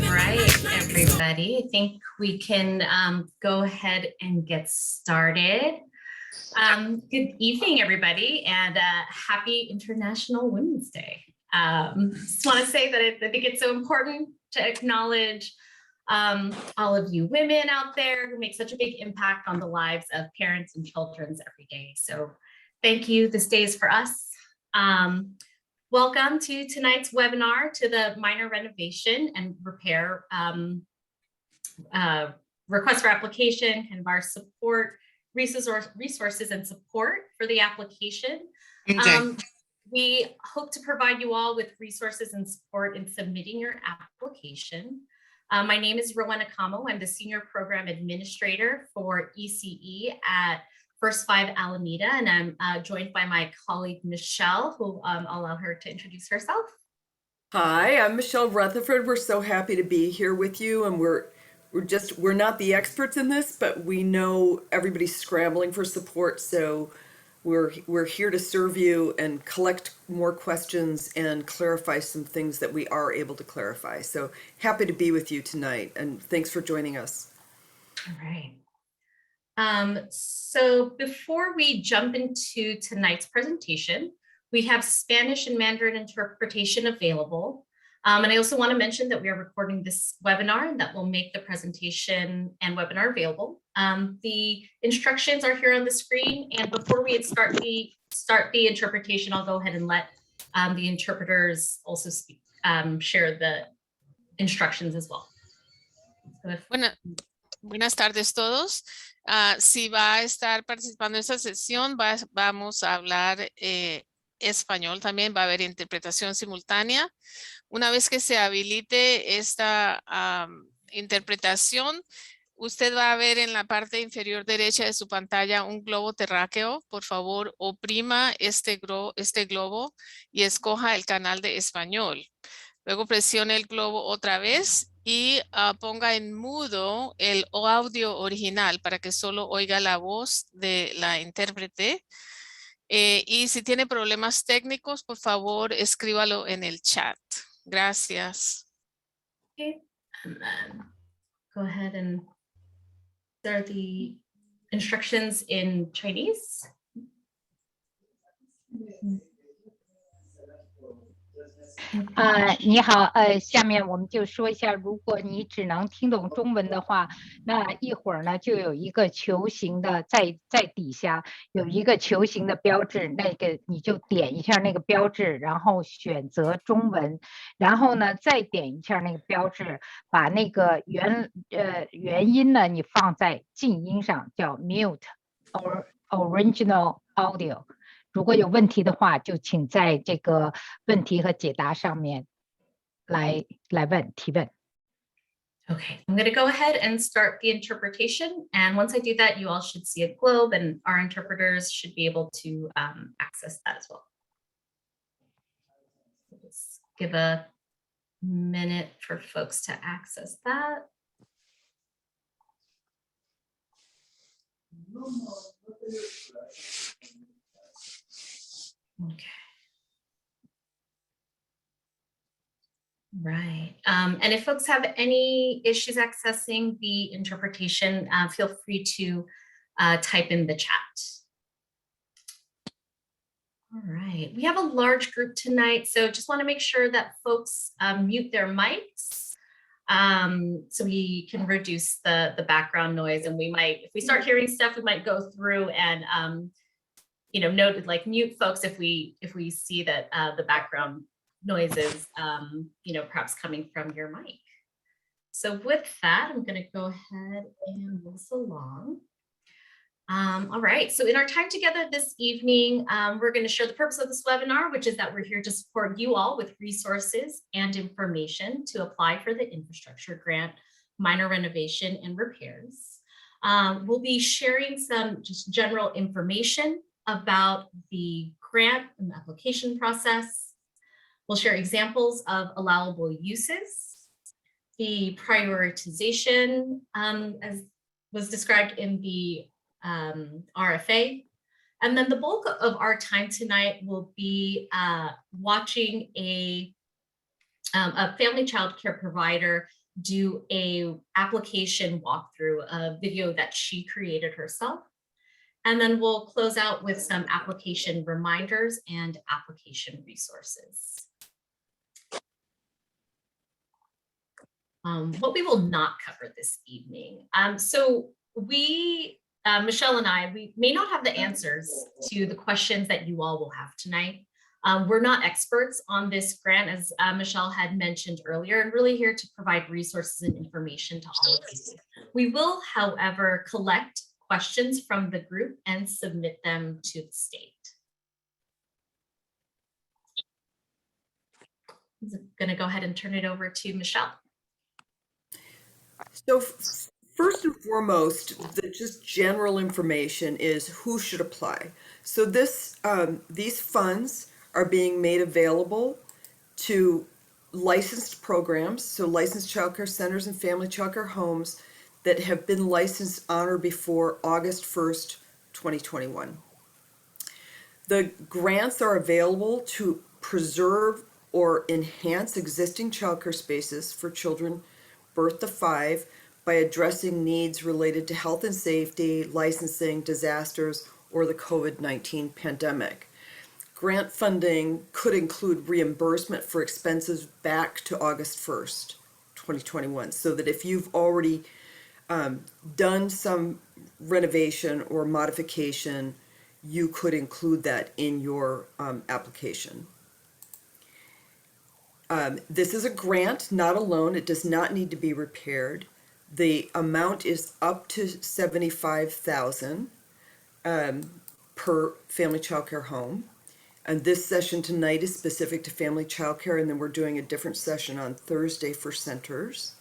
right, everybody. I think we can go ahead and get started. Good evening, everybody, and happy International Women's Day. Just want to say that I think it's so important to acknowledge all of you women out there who make such a big impact on the lives of parents and children every day. So thank you. This day is for us. Welcome to tonight's webinar to the minor renovation and repair request for application, kind of our support, resources and support for the application. Okay. We hope to provide you all with resources and support in submitting your application. My name is Rowena Kamo. I'm the Senior Program Administrator for ECE at First 5 Alameda, and I'm joined by my colleague, Michelle, who I'll allow her to introduce herself. Hi, I'm Michelle Rutherford. We're so happy to be here with you, and we're not the experts in this, but we know everybody's scrambling for support, so we're here to serve you and collect more questions and clarify some things that we are able to clarify. So happy to be with you tonight, and thanks for joining us. All right. So before we jump into tonight's presentation, we have Spanish and Mandarin interpretation available. And I also want to mention that we are recording this webinar and that will make the presentation and webinar available. The instructions are here on the screen. And before we start the interpretation, I'll go ahead and let the interpreters also speak, share the instructions as well. So Buenas tardes todos. Si va a estar participando en esta sesión, vamos a hablar español también, va a haber interpretación simultánea. Una vez que se habilite esta interpretación, usted va a ver en la parte inferior derecha de su pantalla un globo terráqueo. Por favor, oprima este globo y escoja el canal de español. Luego presione el globo otra vez y ponga en mudo el audio original para que solo oiga la voz de la intérprete. Y si tiene problemas técnicos, por favor, escríbalo en el chat. Gracias. Okay, and then go ahead and start the instructions in Chinese. 你好，下面我们就说一下，如果你只能听懂中文的话，那一会儿呢就有一个球形的在底下有一个球形的标志，那个你就点一下那个标志，然后选择中文，然后呢再点一下那个标志，把那个原音呢你放在静音上，叫 mute or original audio。如果有问题的话，就请在这个问题和解答上面来提问。 Okay, I'm going to go ahead and start the interpretation. And once I do that, you all should see a globe and our interpreters should be able to access that as well. Let's give a minute for folks to access that. Okay. Right. And if folks have any issues accessing the interpretation, feel free to type in the chat. All right. We have a large group tonight, so just want to make sure that folks mute their mics so we can reduce the background noise. And we might, if we start hearing stuff, we might go through and noted like mute folks if we see that the background noise is perhaps coming from your mic. So with that, I'm going to go ahead and move this along. All right, so in our time together this evening, we're going to share the purpose of this webinar, which is that we're here to support you all with resources and information to apply for the infrastructure grant, minor renovation and repairs. We'll be sharing some just general information about the grant and application process. We'll share examples of allowable uses, the prioritization as was described in the RFA. And then the bulk of our time tonight will be watching a family child care provider do a application walkthrough, a video that she created herself. And then we'll close out with some application reminders and application resources. What we will not cover this evening. So we, Michelle and I, we may not have the answers to the questions that you all will have tonight. We're not experts on this grant, as Michelle had mentioned earlier, and really here to provide resources and information to all of you. We will, however, collect questions from the group and submit them to the state. I'm going to go ahead and turn it over to Michelle. So first and foremost, the just general information is who should apply. So these funds are being made available to licensed programs, so licensed childcare centers and family childcare homes that have been licensed on or before August 1st, 2021. The grants are available to preserve or enhance existing childcare spaces for children birth to 5 by addressing needs related to health and safety, licensing, disasters, or the COVID-19 pandemic. Grant funding could include reimbursement for expenses back to August 1st, 2021, so that if you've already done some renovation or modification, you could include that in your application. This is a grant, not a loan. It does not need to be repaired. The amount is up to $75,000 per family childcare home. And this session tonight is specific to family childcare, and then we're doing a different session on Thursday for centers.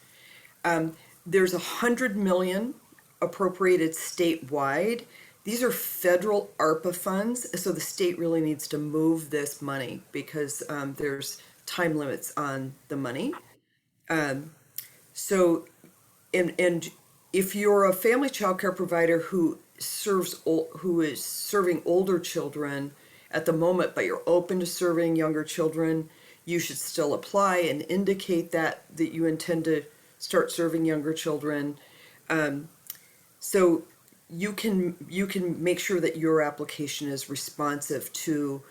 There's $100 million appropriated statewide. These are federal ARPA funds, so the state really needs to move this money because there's time limits on the money. So if you're a family childcare provider who is serving older children at the moment, but you're open to serving younger children, you should still apply and indicate that you intend to start serving younger children. So you can make sure that your application is responsive to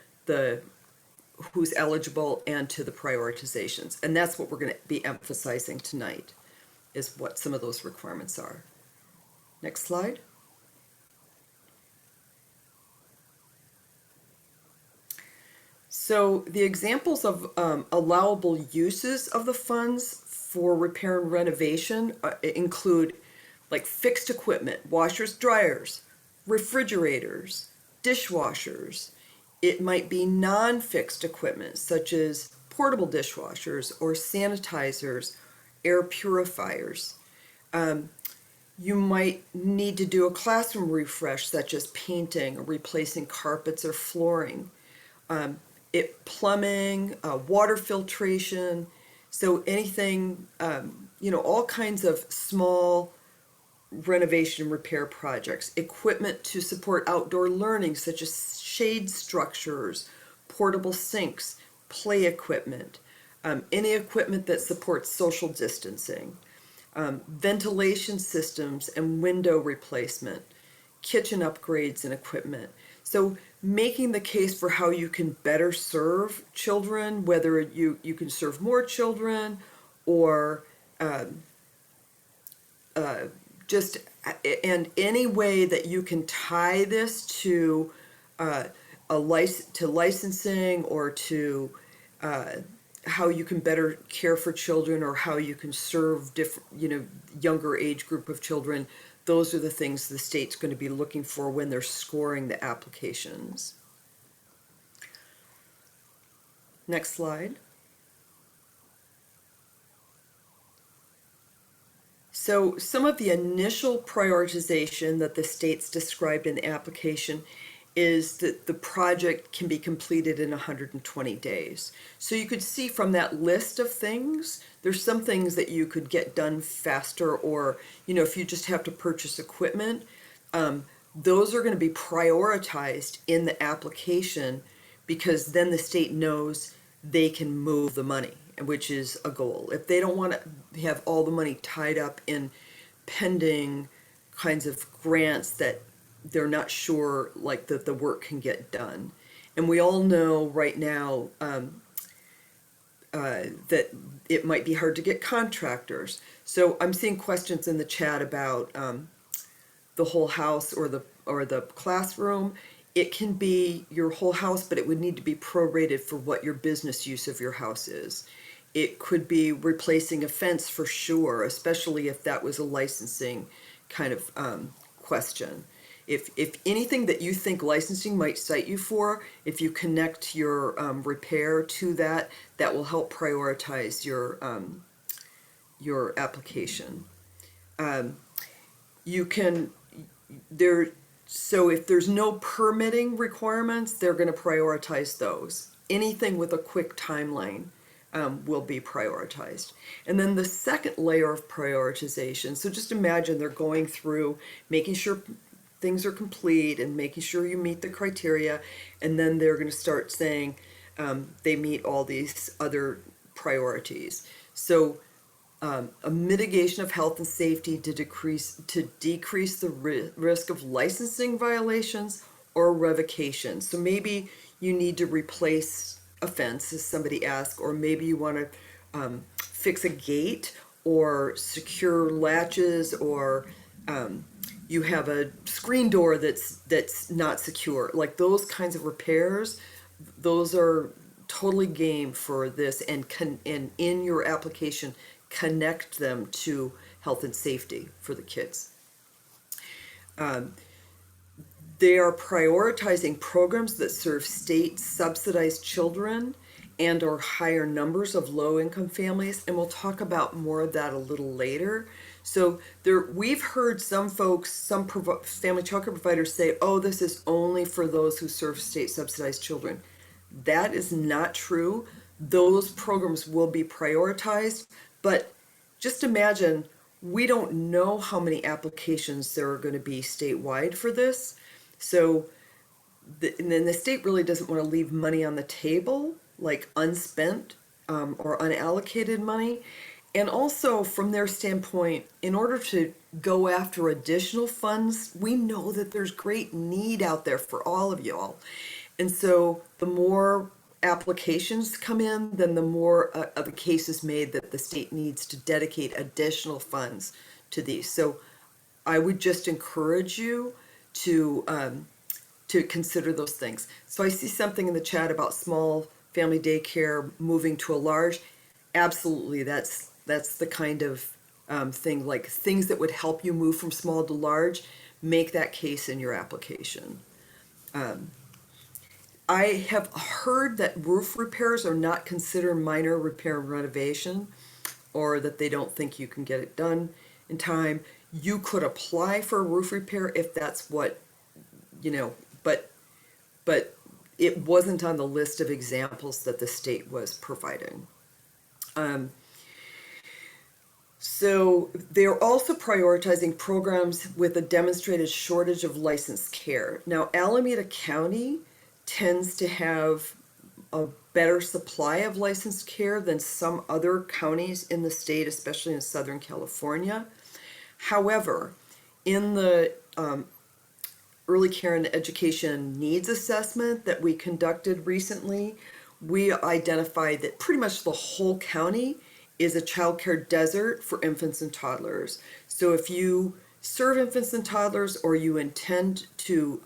who's eligible and to the prioritizations. And that's what we're going to be emphasizing tonight, is what some of those requirements are. Next slide. So the examples of allowable uses of the funds for repair and renovation include like fixed equipment, washers, dryers, refrigerators, dishwashers. It might be non-fixed equipment such as portable dishwashers or sanitizers, air purifiers. You might need to do a classroom refresh such as painting or replacing carpets or flooring. Plumbing, water filtration, so anything, all kinds of small renovation and repair projects. Equipment to support outdoor learning such as shade structures, portable sinks, play equipment, any equipment that supports social distancing, ventilation systems and window replacement, kitchen upgrades and equipment. So making the case for how you can better serve children, whether you can serve more children or and any way that you can tie this to licensing or to how you can better care for children or how you can serve different, younger age group of children. Those are the things the state's going to be looking for when they're scoring the applications. Next slide. So some of the initial prioritization that the state's described in the application is that the project can be completed in 120 days. So you could see from that list of things, there's some things that you could get done faster, or, if you just have to purchase equipment, those are going to be prioritized in the application because then the state knows they can move the money. which is a goal. If they don't want to have all the money tied up in pending kinds of grants that they're not sure like that the work can get done. And we all know right now that it might be hard to get contractors. So I'm seeing questions in the chat about the whole house or the classroom. It can be your whole house, but it would need to be prorated for what your business use of your house is. It could be replacing a fence for sure, especially if that was a licensing kind of question. If anything that you think licensing might cite you for, if you connect your repair to that, that will help prioritize your application. You can so if there's no permitting requirements, they're going to prioritize those. Anything with a quick timeline will be prioritized. And then the second layer of prioritization, so just imagine they're going through making sure things are complete and making sure you meet the criteria, and then they're going to start saying they meet all these other priorities. So a mitigation of health and safety to decrease the risk of licensing violations or revocation. So maybe you need to replace a fence, as somebody asked, or maybe you want to fix a gate or secure latches, or you have a screen door that's not secure. Like those kinds of repairs, those are totally game for this, and in your application connect them to health and safety for the kids. They are prioritizing programs that serve state subsidized children and or higher numbers of low income families, and we'll talk about more of that a little later. So we've heard some folks, some family childcare providers say, oh, this is only for those who serve state subsidized children. That is not true. Those programs will be prioritized, but just imagine, we don't know how many applications there are going to be statewide for this. So and then the state really doesn't want to leave money on the table, like unspent or unallocated money. And also from their standpoint, in order to go after additional funds, we know that there's great need out there for all of y'all. And so the more applications come in, then the more of a case is made that the state needs to dedicate additional funds to these. So I would just encourage you to consider those things. So I see something in the chat about small family daycare moving to a large. Absolutely, that's the kind of thing, like things that would help you move from small to large. Make that case in your application. I have heard that roof repairs are not considered minor repair and renovation, or that they don't think you can get it done in time. You could apply for a roof repair if that's what, but it wasn't on the list of examples that the state was providing. So they're also prioritizing programs with a demonstrated shortage of licensed care. Now, Alameda County tends to have a better supply of licensed care than some other counties in the state, especially in Southern California. However, in the early care and education needs assessment that we conducted recently, we identified that pretty much the whole county is a childcare desert for infants and toddlers. So if you serve infants and toddlers, or you intend to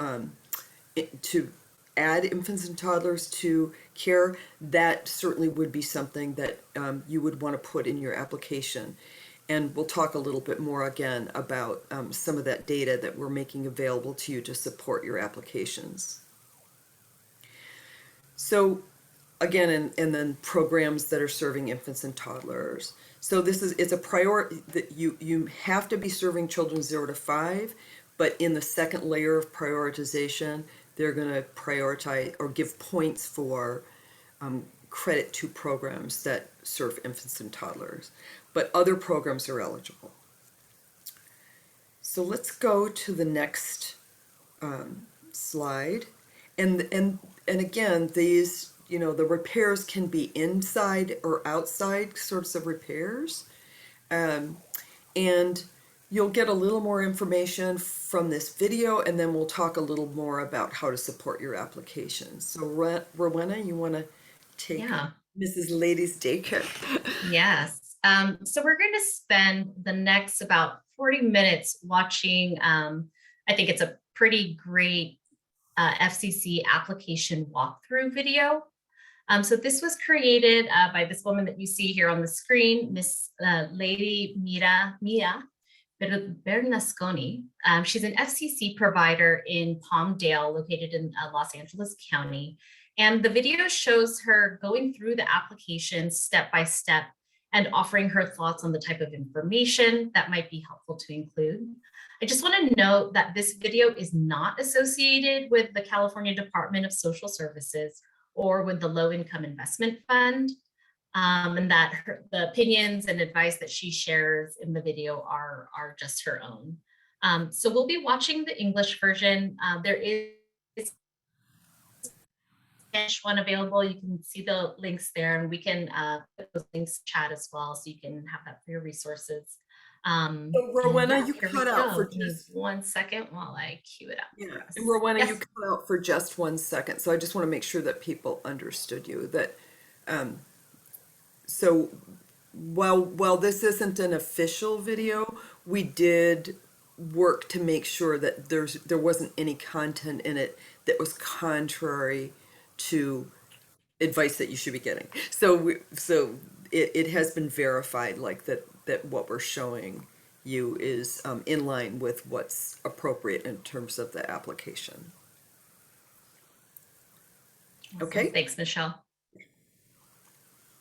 add infants and toddlers to care, that certainly would be something that you would want to put in your application. And we'll talk a little bit more again about some of that data that we're making available to you to support your applications. So again, and then programs that are serving infants and toddlers. So it's a priority that you have to be serving children 0 to 5, but in the second layer of prioritization, they're going to prioritize or give points for credit to programs that serve infants and toddlers, but other programs are eligible. So let's go to the next slide. And again, these the repairs can be inside or outside sorts of repairs. And you'll get a little more information from this video, and then we'll talk a little more about how to support your application. So Rowena, you want to take Mrs. Lady's daycare? Yes. So we're going to spend the next about 40 minutes watching, I think it's a pretty great FCC application walkthrough video. So this was created by this woman that you see here on the screen, Miss Lady Mia Bernasconi. She's an FCC provider in Palmdale, located in Los Angeles County. And the video shows her going through the application step by step and offering her thoughts on the type of information that might be helpful to include. I just want to note that this video is not associated with the California Department of Social Services or with the Low Income Investment Fund, and that the opinions and advice that she shares in the video are just her own. So we'll be watching the English version. There is Spanish one available. You can see the links there, and we can put those links in chat as well, so you can have that for your resources. So Rowena, you cut out for just 1 second while I cue it up. Yeah, and Rowena, you cut out for just 1 second. So I just want to make sure that people understood you. That so while this isn't an official video, we did work to make sure that there wasn't any content in it that was contrary to advice that you should be getting. So it has been verified, like that what we're showing you is in line with what's appropriate in terms of the application. Awesome. Okay. Thanks, Michelle.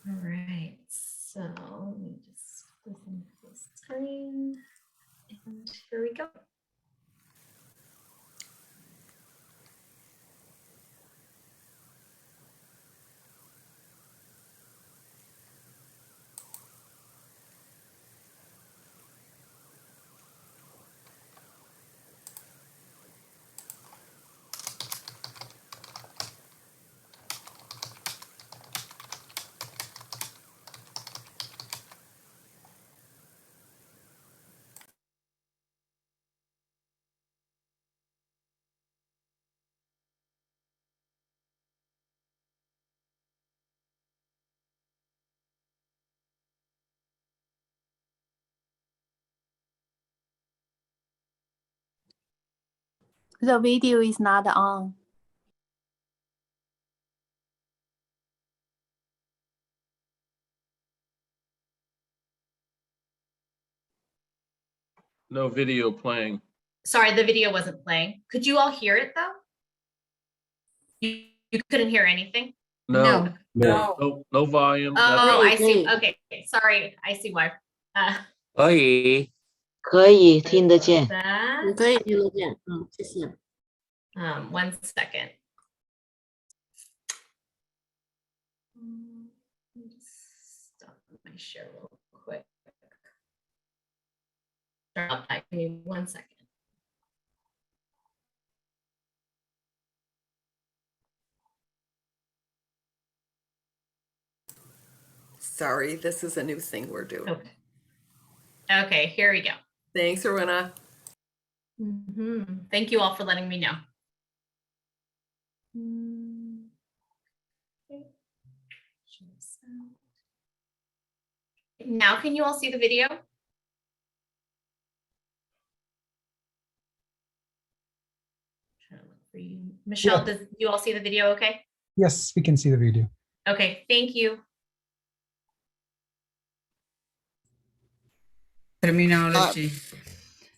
All right. So let me just listen to the screen. And here we go. The video is not on. No video playing. Sorry, the video wasn't playing. Could you all hear it though? You couldn't hear anything? No. No volume. Oh, nothing. I see. Okay, sorry. I see why. 可以，可以听得见。 that. 可以听得见，谢谢。 1 second. Let me just stop my share real quick. Give me 1 second. Sorry, this is a new thing we're doing. Okay. Okay, here we go. Thanks, Rowena. Thank you all for letting me know. Now, can you all see the video? Michelle, do you all see the video okay? Yes, we can see the video. Okay, thank you. Terminology.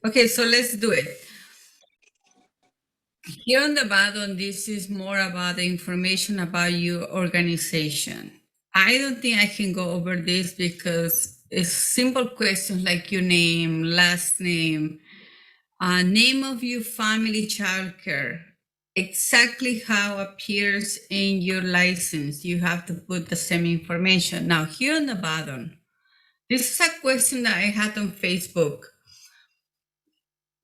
Okay, so let's do it. Here on the bottom, this is more about the information about your organization. I don't think I can go over this because it's simple questions like your name, last name, name of your family childcare, exactly how appears in your license. You have to put the same information. Now, here on the bottom, this is a question that I had on Facebook.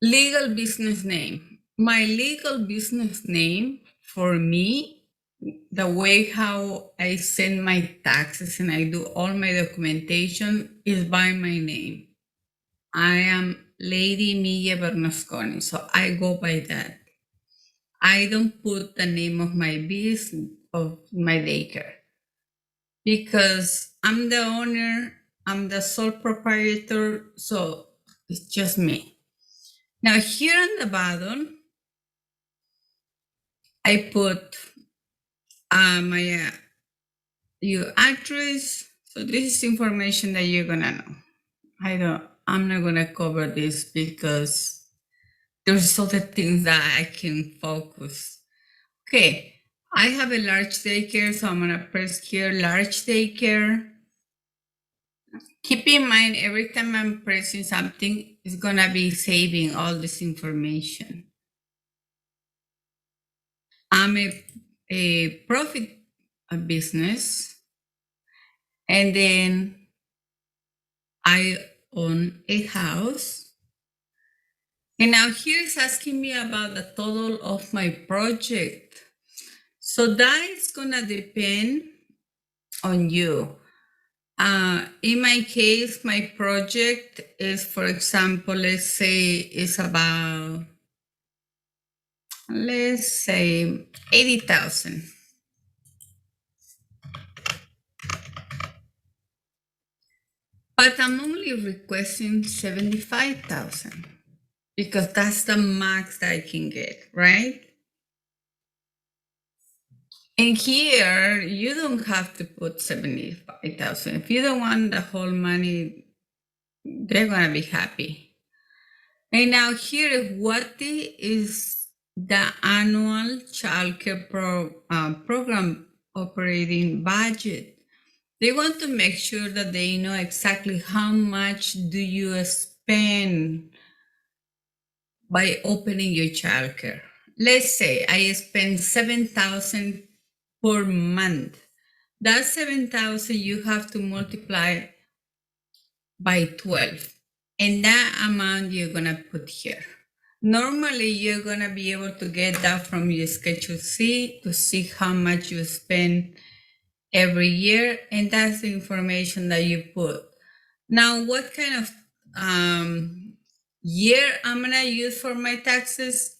Legal business name. My legal business name for me the way how I send my taxes and I do all my documentation is by my name. I am Lady Milla Bernasconi, so I go by that. I don't put the name of my business, of my daycare, because I'm the owner, I'm the sole proprietor, so it's just me. Now here on the bottom, I put my your address. So this is information that you're gonna know. I'm not gonna cover this because there's other things that I can focus. Okay, I have a large daycare, so I'm gonna press here, large daycare. Keep in mind, every time I'm pressing something, it's gonna be saving all this information. I'm a profit business, and then I own a house. And now here it's asking me about the total of my project. So that is gonna depend on you. In my case, my project is, for example, let's say it's about, let's say 80,000. But I'm only requesting 75,000 because that's the max that I can get, right? And here, you don't have to put 75,000. If you don't want the whole money, they're gonna be happy. And now here, what is the annual childcare program operating budget? They want to make sure that they know exactly how much do you spend by opening your childcare. Let's say I spend 7,000 per month. That 7,000 you have to multiply by 12. And that amount you're gonna put here. Normally, you're gonna be able to get that from your Schedule C to see how much you spend every year, and that's the information that you put. Now, what kind of year I'm gonna use for my taxes?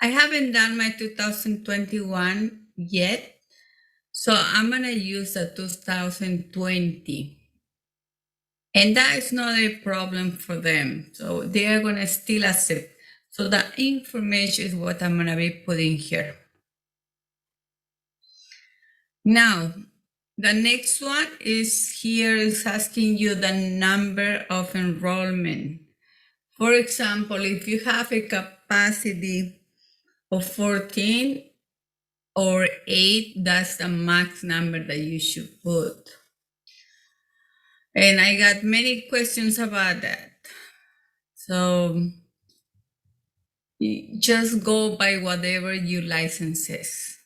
I haven't done my 2021 yet, so I'm gonna use the 2020. And that is not a problem for them. So they are gonna still accept. So that information is what I'm gonna be putting here. Now, the next one is here is asking you the number of enrollment. For example, if you have a capacity of 14 or 8, that's the max number that you should put. And I got many questions about that. So just go by whatever your license says,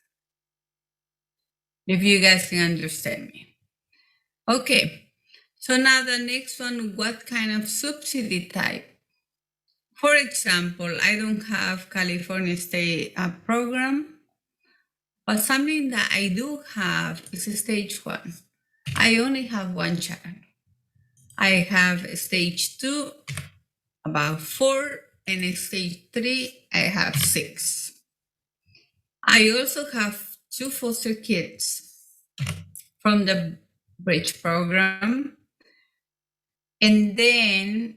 if you guys can understand me. Okay, so now the next one, what kind of subsidy type? For example, I don't have California State program, but something that I do have is a stage 1. I only have one child. I have a stage 2, about 4, and a stage 3, I have 6. I also have 2 foster kids from the bridge program. And then,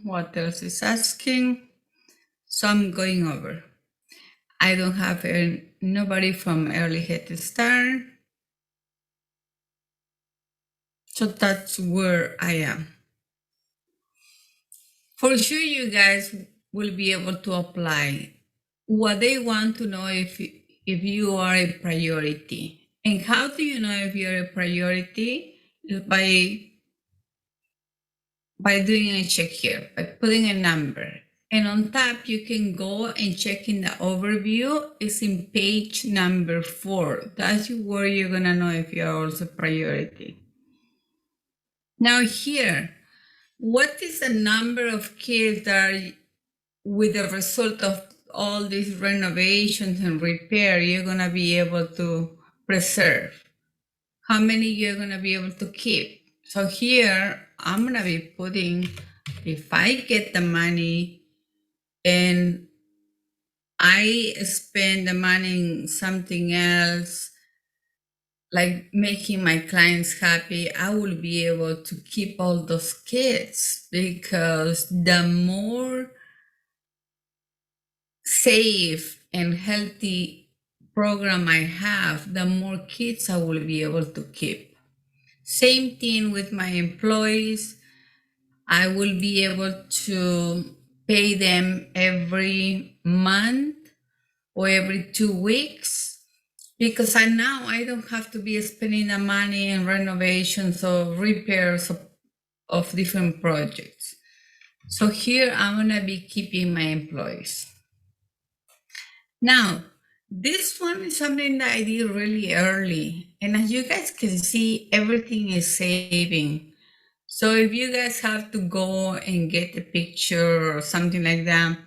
what else is asking? So I'm going over. I don't have nobody from Early Head Start. So that's where I am. For sure, you guys will be able to apply. What they want to know if you are a priority. And how do you know if you're a priority? Is by doing a check here, by putting a number. And on top, you can go and check in the overview. It's in page number 4. That's where you're gonna know if you're also priority. Now here, what is the number of kids that are with the result of all these renovations and repair you're going to be able to preserve? How many you're going to be able to keep? So here I'm going to be putting, if I get the money and I spend the money in something else, like making my clients happy, I will be able to keep all those kids, because the more safe and healthy program I have, the more kids I will be able to keep. Same thing with my employees. I will be able to pay them every month or every 2 weeks, because now I don't have to be spending the money in renovations or repairs of different projects. So here I'm gonna be keeping my employees. Now, this one is something that I did really early. And as you guys can see, everything is saving. So if you guys have to go and get a picture or something like that,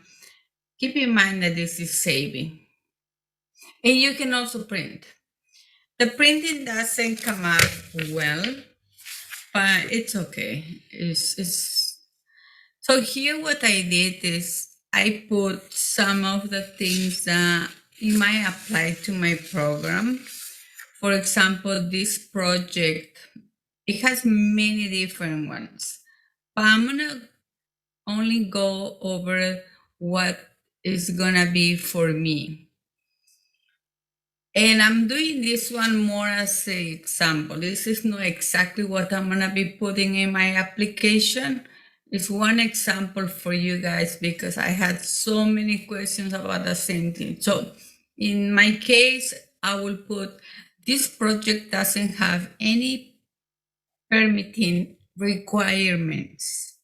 keep in mind that this is saving. And you can also print. The printing doesn't come out well, but it's okay. So here what I did is I put some of the things that you might apply to my program. For example, this project, it has many different ones, but I'm gonna only go over what is gonna be for me. And I'm doing this one more as an example. This is not exactly what I'm gonna be putting in my application. It's one example for you guys, because I had so many questions about the same thing. So in my case, I will put, this project doesn't have any permitting requirements,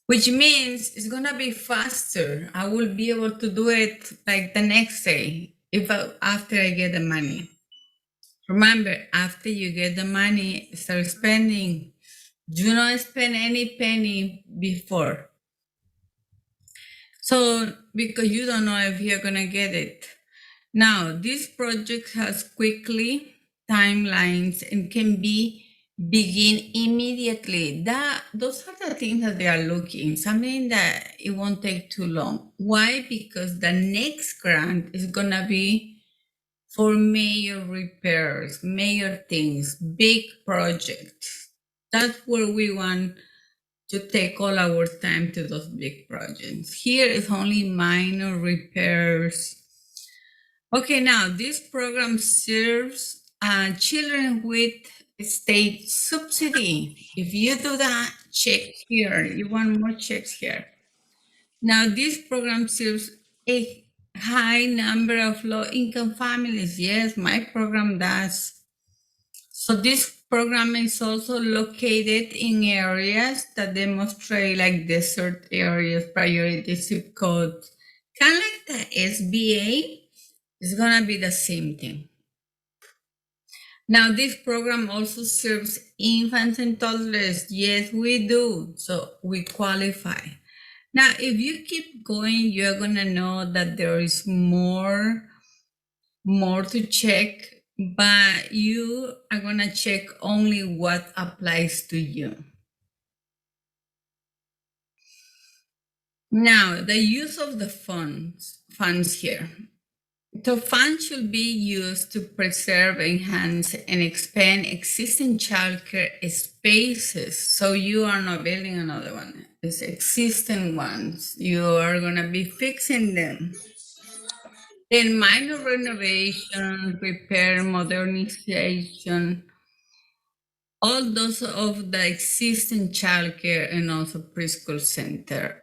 which means it's gonna be faster. I will be able to do it like the next day after I get the money. Remember, after you get the money, start spending. Do not spend any penny before. So, because you don't know if you're gonna get it. Now, this project has quickly timelines and can be begin immediately. Those are the things that they are looking, something that it won't take too long. Why? Because the next grant is gonna be for major repairs, major things, big projects. That's where we want to take all our time to those big projects. Here is only minor repairs. Okay, now this program serves children with state subsidy. If you do that, check here. You want more checks here. Now this program serves a high number of low-income families. Yes, my program does. So this program is also located in areas that demonstrate like desert areas, priority zip codes, kind of like the SBA. It's gonna be the same thing. Now this program also serves infants and toddlers. Yes, we do. So we qualify. Now, if you keep going, you're gonna know that there is more to check, but you are gonna check only what applies to you. Now, the use of the funds here. The funds should be used to preserve, enhance, and expand existing childcare spaces. So you are not building another one. It's existing ones. You are gonna be fixing them. Then minor renovation, repair, modernization, all those of the existing childcare and also preschool center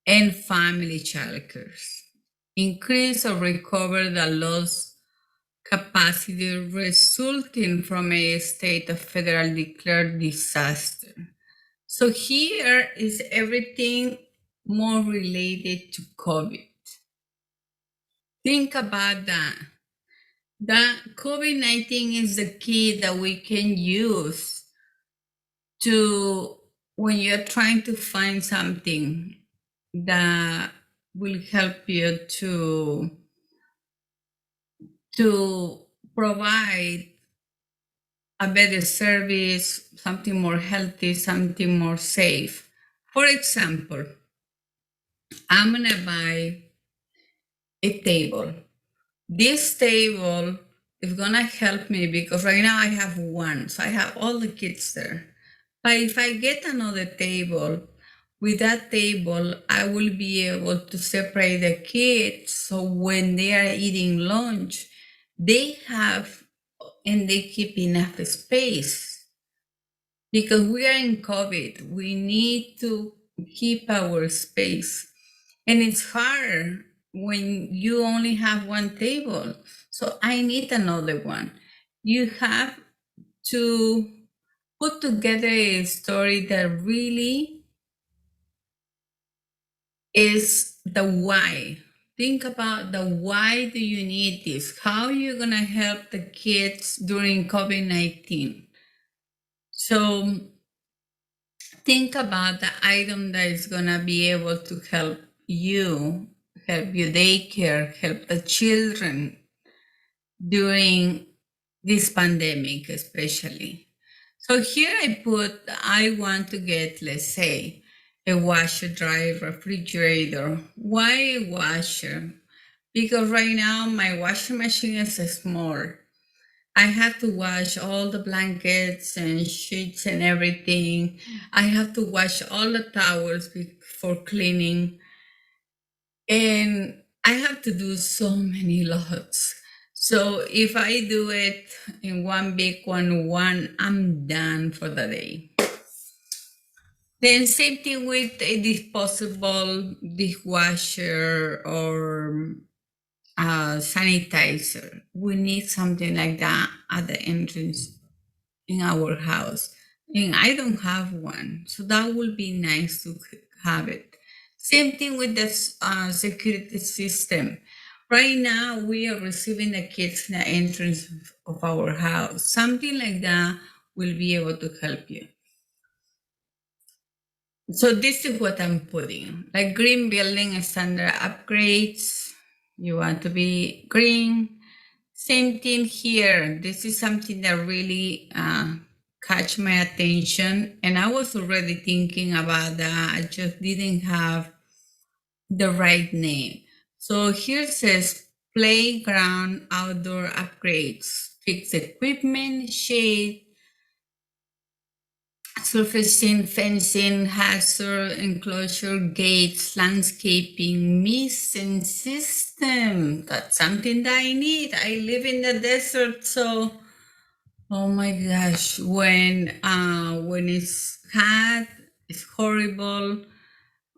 and family childcares. Increase or recover the lost capacity resulting from a state of federal declared disaster. So here is everything more related to COVID. Think about that. That COVID-19 is the key that we can use to, when you're trying to find something that will help you to provide a better service, something more healthy, something more safe. For example, I'm gonna buy a table. This table is gonna help me because right now I have one, so I have all the kids there. But if I get another table, with that table, I will be able to separate the kids so when they are eating lunch, they have and they keep enough space. Because we are in COVID, we need to keep our space. And it's hard when you only have one table. So I need another one. You have to put together a story that really is the why. Think about the why do you need this? How are you gonna help the kids during COVID-19? So think about the item that is gonna be able to help you daycare, help the children during this pandemic especially. So here I want to get, let's say, a washer, dryer, refrigerator. Why a washer? Because right now my washing machine is small. I have to wash all the blankets and sheets and everything. I have to wash all the towels before cleaning. And I have to do so many lots. So if I do it in one big one, I'm done for the day. Then same thing with a disposable dishwasher or sanitizer. We need something like that at the entrance in our house. And I don't have one, so that would be nice to have it. Same thing with the security system. Right now, we are receiving the kids in the entrance of our house. Something like that will be able to help you. So this is what I'm putting, like green building standard upgrades. You want to be green. Same thing here. This is something that really catch my attention. And I was already thinking about that. I just didn't have the right name. So here it says playground outdoor upgrades, fixed equipment, shade, surfacing, fencing, hazard, enclosure, gates, landscaping, missing system. That's something that I need. I live in the desert, so oh my gosh, when it's hot, it's horrible.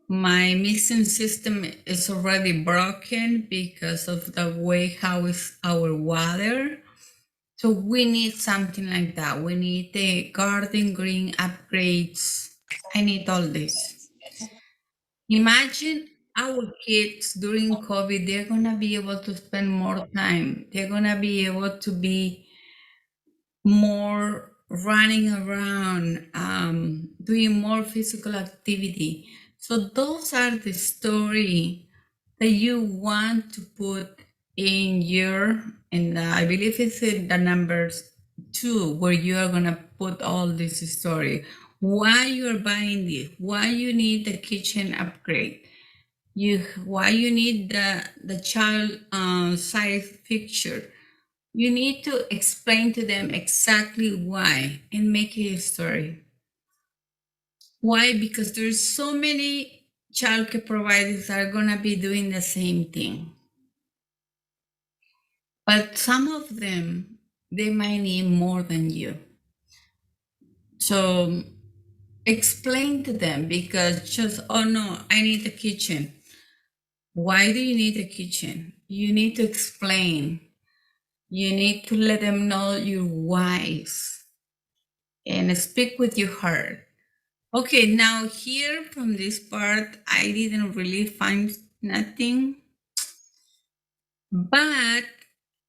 My mixing system is already broken because of the way how is our water. So we need something like that. We need the garden green upgrades. I need all this. Imagine our kids during COVID, they're gonna be able to spend more time. They're gonna be able to be more running around, doing more physical activity. So those are the story that you want to put in your, and I believe it's in the numbers 2, where you are gonna put all this story. Why you're buying this? Why you need the kitchen upgrade? Why you need the child size fixture? You need to explain to them exactly why and make a story. Why? Because there's so many childcare providers that are gonna be doing the same thing. But some of them, they might need more than you. So explain to them, because just, oh no, I need a kitchen. Why do you need a kitchen? You need to explain. You need to let them know your whys and speak with your heart. Okay, now here from this part, I didn't really find nothing. But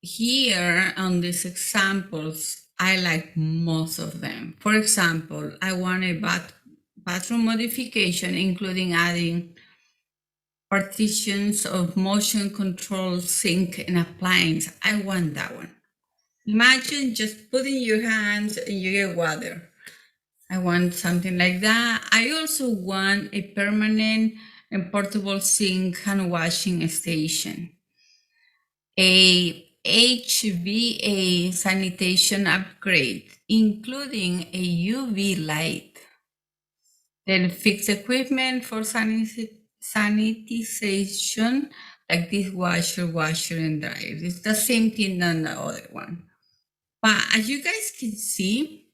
here on these examples, I like most of them. For example, I want a bathroom modification, including adding partitions of motion control sink and appliance. I want that one. Imagine just putting your hands and you get water. I want something like that. I also want a permanent and portable sink hand washing station. A HVA sanitation upgrade, including a UV light. Then fixed equipment for sanitization, like dishwasher, washer, and dryer. It's the same thing than the other one. But as you guys can see,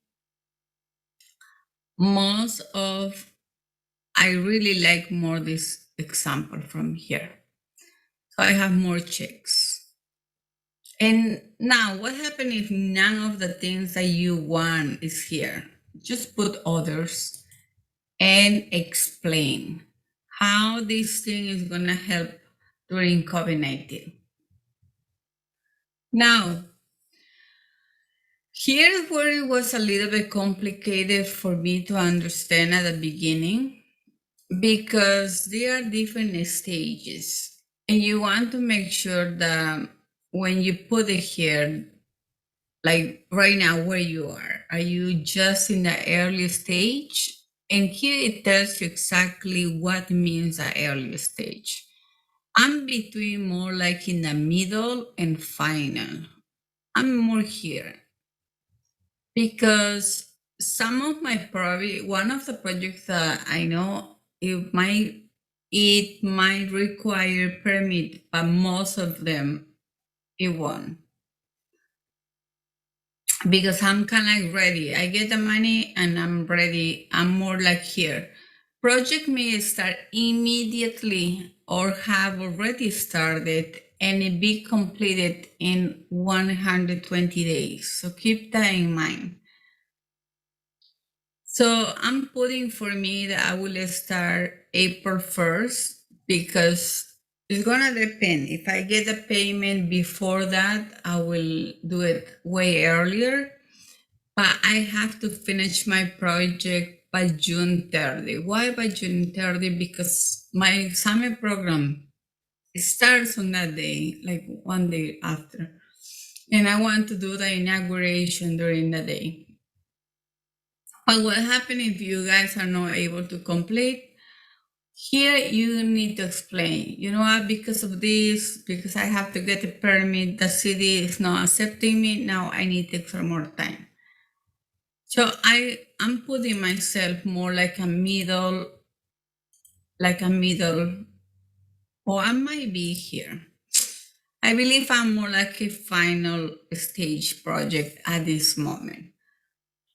I really like more this example from here. So I have more checks. And now what happens if none of the things that you want is here? Just put others and explain how this thing is gonna help during COVID-19. Now, here's where it was a little bit complicated for me to understand at the beginning, because there are different stages and you want to make sure that when you put it here, like right now where you are you just in the early stage? And here it tells you exactly what means the early stage. I'm between more like in the middle and final. I'm more here because some of my one of the projects that I know it might require permit, but most of them it won't. Because I'm kind of like ready. I get the money and I'm ready. I'm more like here. Project may start immediately or have already started and it be completed in 120 days. So keep that in mind. So I'm putting for me that I will start April 1st because it's gonna depend. If I get the payment before that, I will do it way earlier. But I have to finish my project by June 30. Why by June 30? Because my summer program starts on that day, like one day after. And I want to do the inauguration during the day. But what happens if you guys are not able to complete? Here you need to explain, you know what, because of this, because I have to get a permit, the city is not accepting me, now I need extra more time. So I'm putting myself more like a middle, or I might be here. I believe I'm more like a final stage project at this moment.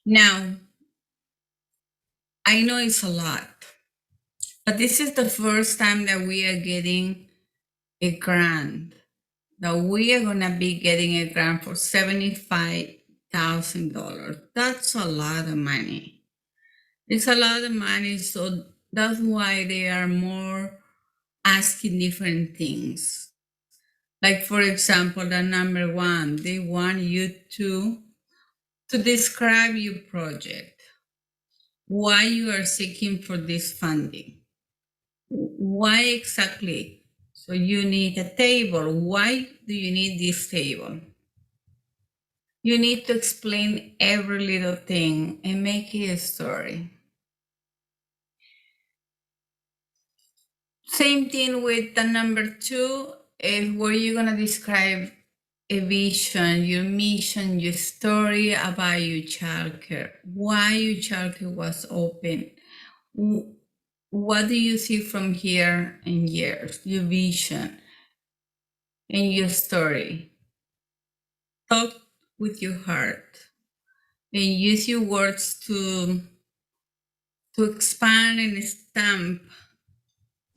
Now, I know it's a lot, but this is the first time that we are getting a grant, that we are gonna be getting a grant for $75,000. That's a lot of money. It's a lot of money, so that's why they are more asking different things. Like for example, the number one, they want you to describe your project, why you are seeking for this funding, why exactly. So you need a table. Why do you need this table? You need to explain every little thing and make it a story. Same thing with the number two is where you're gonna describe a vision, your mission, your story about your childcare, why your childcare was open. What do you see from here in years, your vision and your story? Talk with your heart and use your words to expand and stamp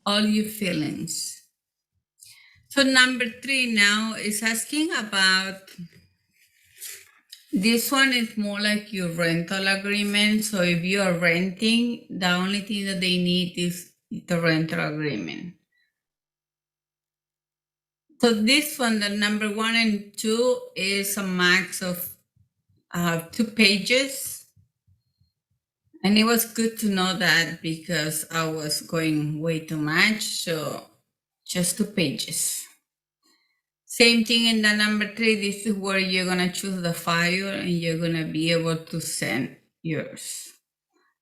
all your feelings. So number three now is asking about, this one is more like your rental agreement. So if you are renting, the only thing that they need is the rental agreement. So this one, the number 1 and 2 is a max of 2 pages. And it was good to know that because I was going way too much. So just 2 pages. Same thing in the number 3, this is where you're gonna choose the file and you're gonna be able to send yours.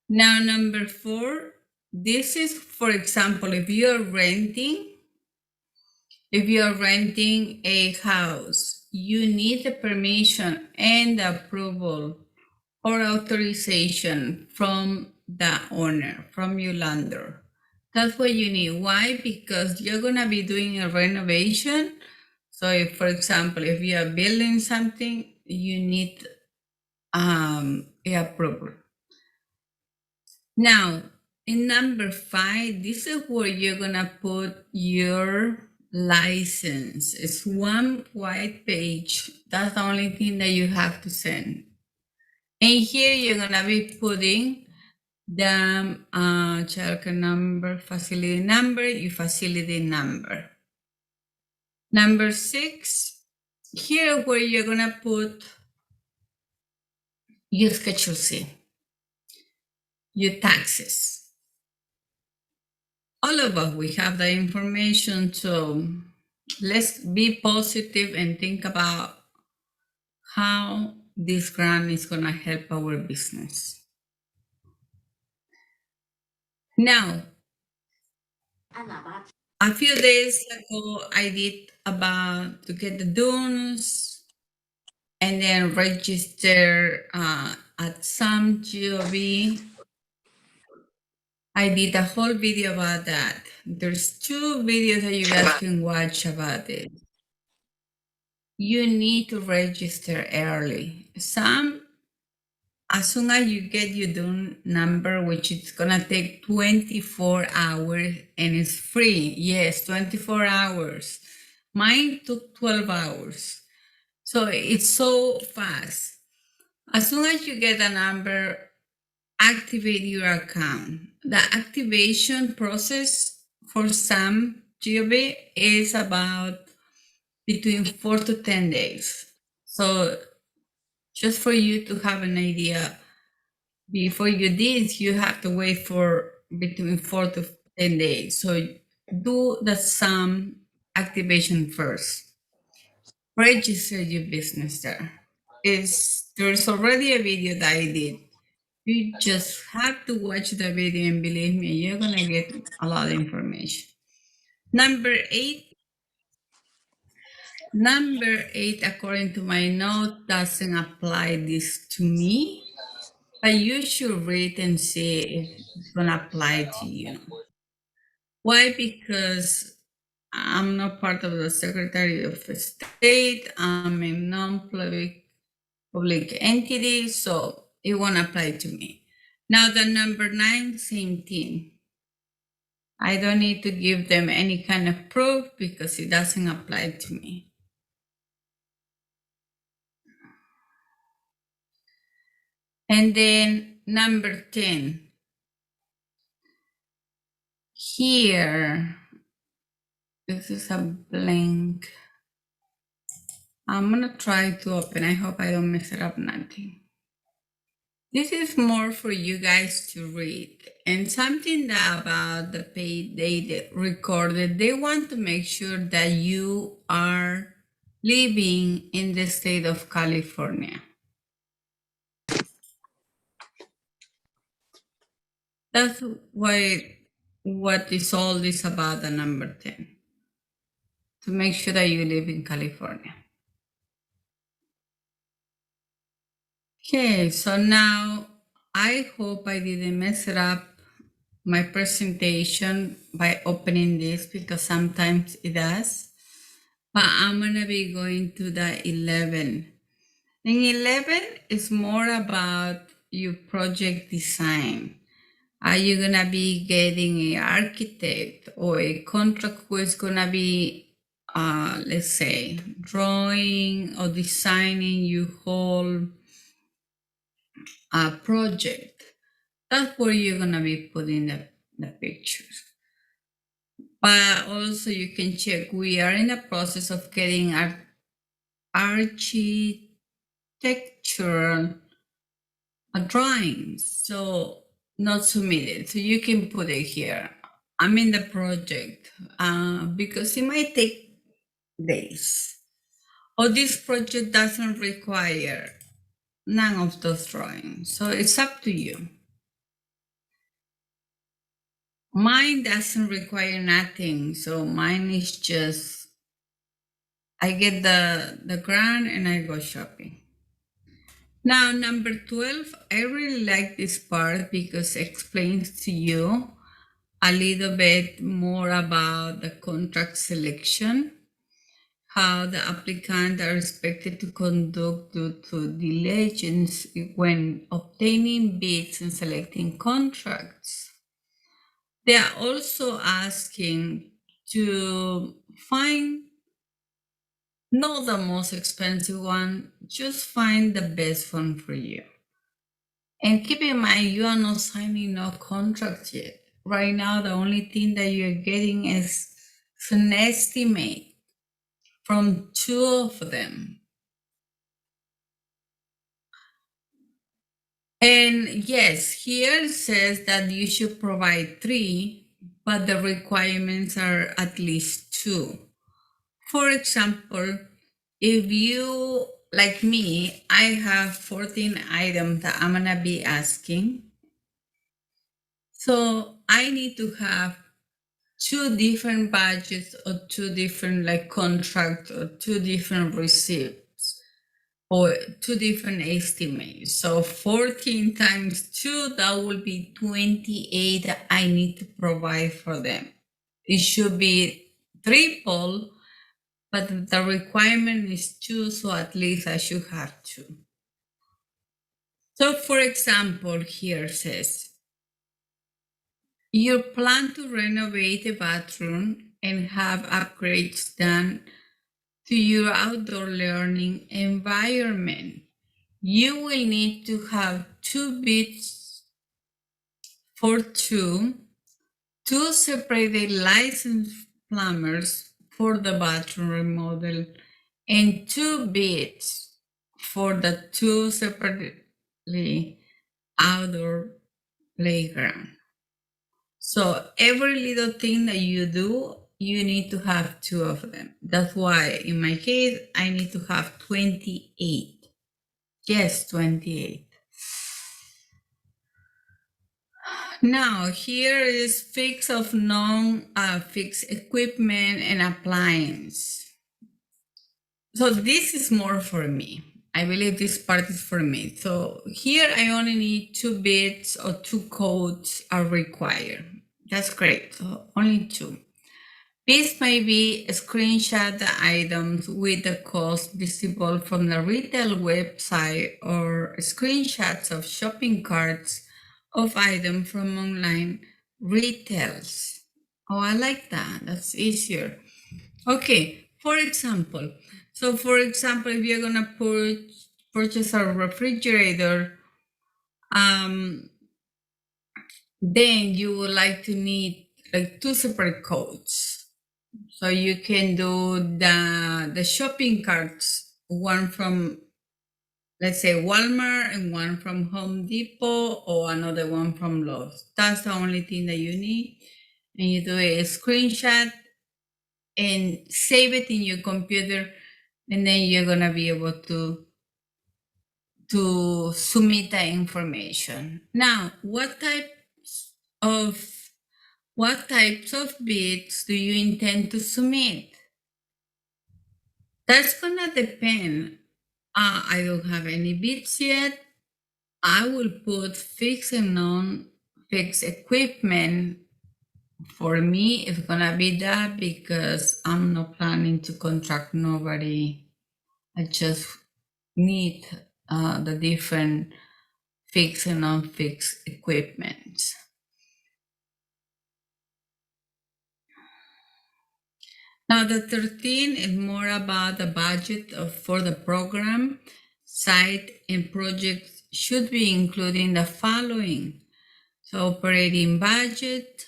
Now number 4, this is, for example, if you're renting a house, you need the permission and the approval or authorization from the owner, from your landlord. That's what you need. Why? Because you're gonna be doing a renovation. So if, for example, if you are building something, you need a approval. Now, in number 5, this is where you're gonna put your license. It's one white page. That's the only thing that you have to send. And here you're gonna be putting the childcare number, facility number, your facility number. Number 6, here where you're gonna put your Schedule C, your taxes. All of us, we have the information, so let's be positive and think about how this grant is gonna help our business. Now, a few days ago, I did about to get the dues and then register at some GOV. I did a whole video about that. There's 2 videos that you guys can watch about it. You need to register early. As soon as you get your DUN number, which is gonna take 24 hours and it's free. Yes, 24 hours. Mine took 12 hours. So it's so fast. As soon as you get a number, activate your account. The activation process for some GOV is about between 4 to 10 days. So just for you to have an idea, before you did, you have to wait for between 4 to 10 days. So do the SAM activation first. Register your business there. There's already a video that I did. You just have to watch the video and believe me, you're gonna get a lot of information. Number 8, according to my note, doesn't apply this to me, but you should read and see if it's gonna apply to you. Why? Because I'm not part of the Secretary of State, I'm a non-public entity, so it won't apply to me. Now the number 9, same thing. I don't need to give them any kind of proof because it doesn't apply to me. And then number 10. Here, this is a blank. I'm gonna try to open. I hope I don't mess it up nothing. This is more for you guys to read. And something that about the pay they recorded, they want to make sure that you are living in the state of California. That's what is all this about the number 10. To make sure that you live in California. Okay, so now I hope I didn't mess it up my presentation by opening this because sometimes it does. But I'm gonna be going to the 11. And 11 is more about your project design. Are you gonna be getting an architect or a contract who is gonna be, let's say, drawing or designing your whole project? That's where you're gonna be putting the pictures. But also you can check, we are in the process of getting our architectural drawings, so not submitted. So you can put it here. I'm in the project because it might take days. Or this project doesn't require none of those drawings. So it's up to you. Mine doesn't require nothing. So mine is just, I get the grant and I go shopping. Now, number 12, I really like this part because it explains to you a little bit more about the contract selection, how the applicants are expected to conduct due to diligence when obtaining bids and selecting contracts. They are also asking to find not the most expensive one, just find the best one for you. And keep in mind, you are not signing no contract yet. Right now, the only thing that you're getting is an estimate from 2 of them. And yes, here it says that you should provide 3, but the requirements are at least 2. For example, if you, like me, I have 14 items that I'm gonna be asking. So I need to have 2 different budgets or 2 different like contracts or 2 different receipts or 2 different estimates. So 14 times 2, that will be 28 that I need to provide for them. It should be triple, but the requirement is 2, so at least I should have 2. So for example, here says, you plan to renovate a bathroom and have upgrades done to your outdoor learning environment. You will need to have 2 bids for 2 separated licensed plumbers for the bathroom remodel, and 2 bids for the 2 separately outdoor playground. So every little thing that you do, you need to have 2 of them. That's why in my case, I need to have 28. Yes, 28. Now here is fix of non-fixed equipment and appliance. So this is more for me. I believe this part is for me. So here I only need 2 bids or 2 codes are required. That's great. So only 2. This may be screenshot the items with the cost visible from the retail website or screenshots of shopping carts of items from online retails. Oh, I like that. That's easier. Okay, for example, if you're gonna purchase a refrigerator, then you would like to need like 2 separate codes. So you can do the shopping carts, one from, let's say, Walmart and one from Home Depot or another one from Lowe's. That's the only thing that you need. And you do a screenshot and save it in your computer, and then you're gonna be able to submit the information. Now, what types of bids do you intend to submit? That's gonna depend. I don't have any bids yet. I will put fixed and non-fixed equipment. For me, it's gonna be that because I'm not planning to contract nobody. I just need the different fixed and non-fixed equipment. Now the 13 is more about the budget for the program. Site and projects should be including the following. So operating budget,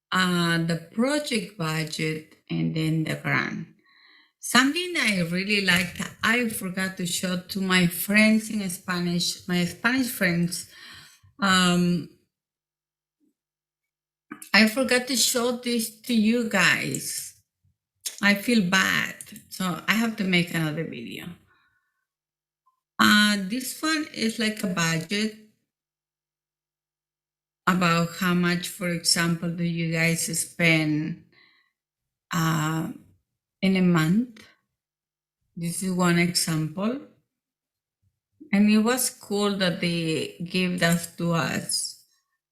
the project budget, and then the grant. Something that I really like that I forgot to show to my friends in Spanish, my Spanish friends, I I forgot to show this to you guys. I feel bad, so I have to make another video. This one is like a budget about how much, for example, do you guys spend in a month. This is one example. And it was cool that they gave that to us.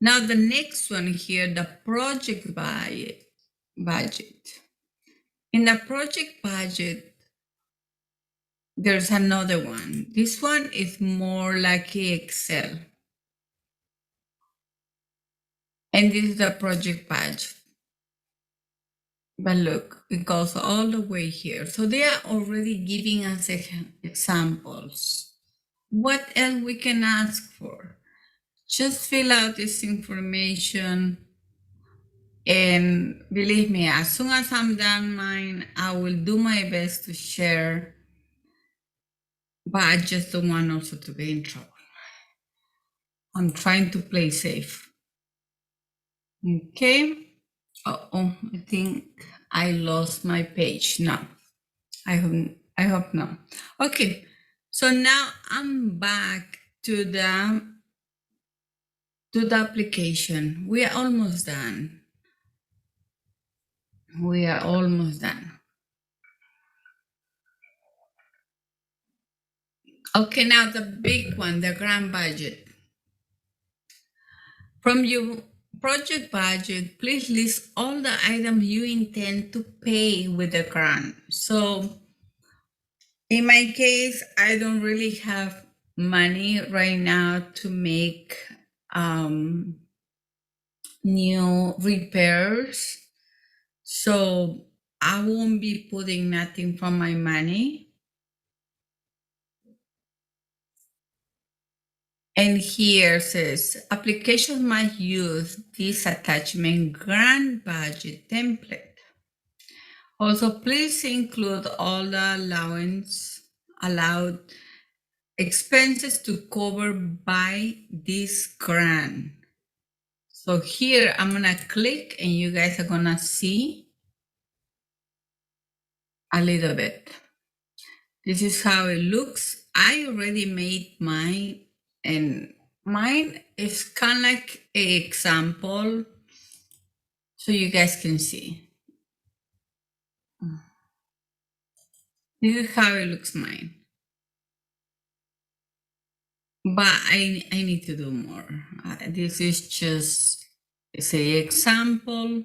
Now the next one here, the project budget. In the project budget, there's another one. This one is more like Excel. And this is the project budget. But look, it goes all the way here. So they are already giving us examples. What else we can ask for? Just fill out this information. And believe me, as soon as I'm done mine, I will do my best to share. But I just don't want also to be in trouble. I'm trying to play safe. Okay. Oh, I think I lost my page. No, I hope not. Okay, so now I'm back to the application. We are almost done. We are almost done. Okay, now the big one, the grant budget. From your project budget, please list all the items you intend to pay with the grant. So in my case, I don't really have money right now to make new repairs. So I won't be putting nothing from my money. And here says, application might use this attachment grant budget template. Also, please include all the allowed expenses to cover by this grant. So here I'm gonna click and you guys are gonna see a little bit. This is how it looks. I already made mine, and mine is kind of like an example so you guys can see. This is how it looks mine. But I need to do more. This is just an example.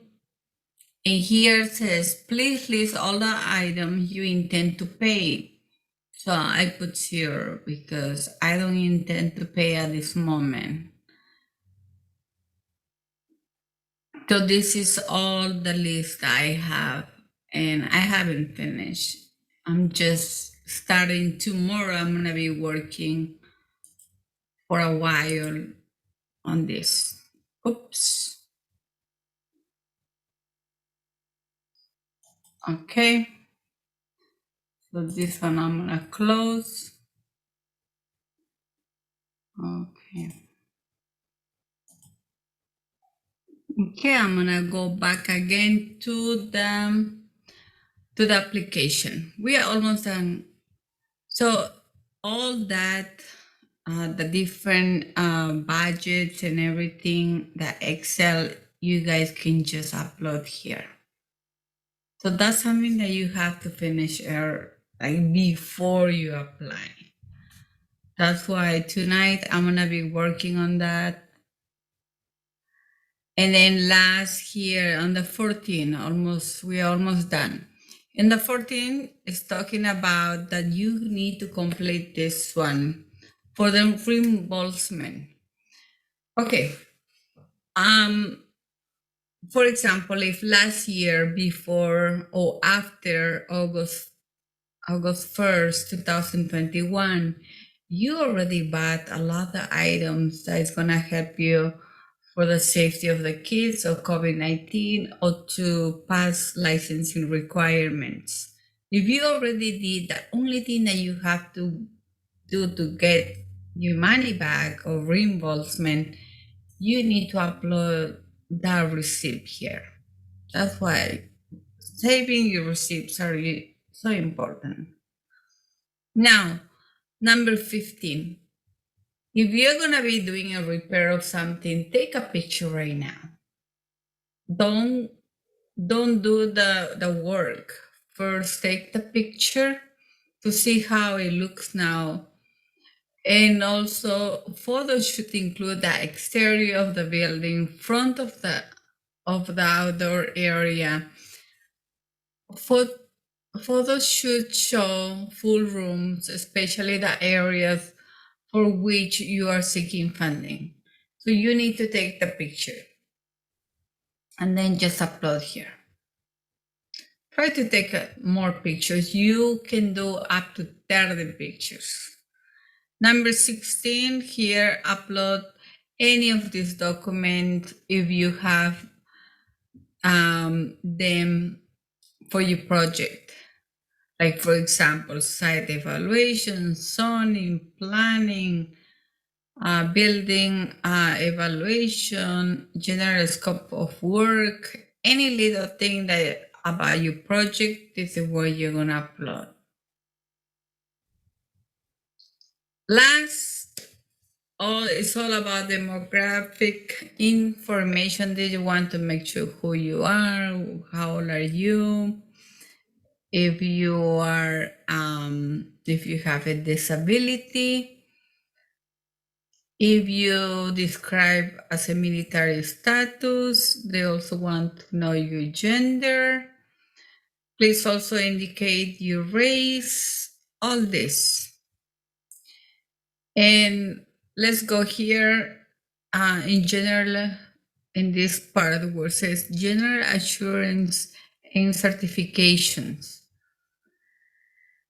And here it says, please list all the items you intend to pay. So I put 0 because I don't intend to pay at this moment. So this is all the list I have, and I haven't finished. I'm just starting tomorrow. I'm gonna be working for a while on this. Oops. Okay. So this one I'm gonna close. Okay. Okay, I'm gonna go back again to the application. We are almost done. So all that, the different budgets and everything, the Excel, you guys can just upload here. So that's something that you have to finish like before you apply. That's why tonight I'm gonna be working on that. And then last here on the 14th, we are almost done. In the 14th, it's talking about that you need to complete this one for the reimbursement. Okay. For example, if last year before or after August 1st, 2021, you already bought a lot of items that is gonna help you for the safety of the kids or COVID-19 or to pass licensing requirements. If you already did, the only thing that you have to do to get your money back or reimbursement, you need to upload the receipt here. That's why saving your receipts are really so important. Now, number 15. If you're gonna be doing a repair of something, take a picture right now. Don't do the work. First, take the picture to see how it looks now. And also, photos should include the exterior of the building, front of the outdoor area. Photos should show full rooms, especially the areas for which you are seeking funding. So you need to take the picture and then just upload here. Try to take more pictures. You can do up to 30 pictures. Number 16, here, upload any of these documents if you have them for your project. Like, for example, site evaluation, zoning, planning, building evaluation, general scope of work, any little thing that about your project, this is where you're gonna upload. Last, it's all about demographic information that you want to make sure who you are, how old are you, if you are, if you have a disability, if you describe as a military status. They also want to know your gender. Please also indicate your race, all this. And let's go here in general, in this part where it says general assurance and certifications.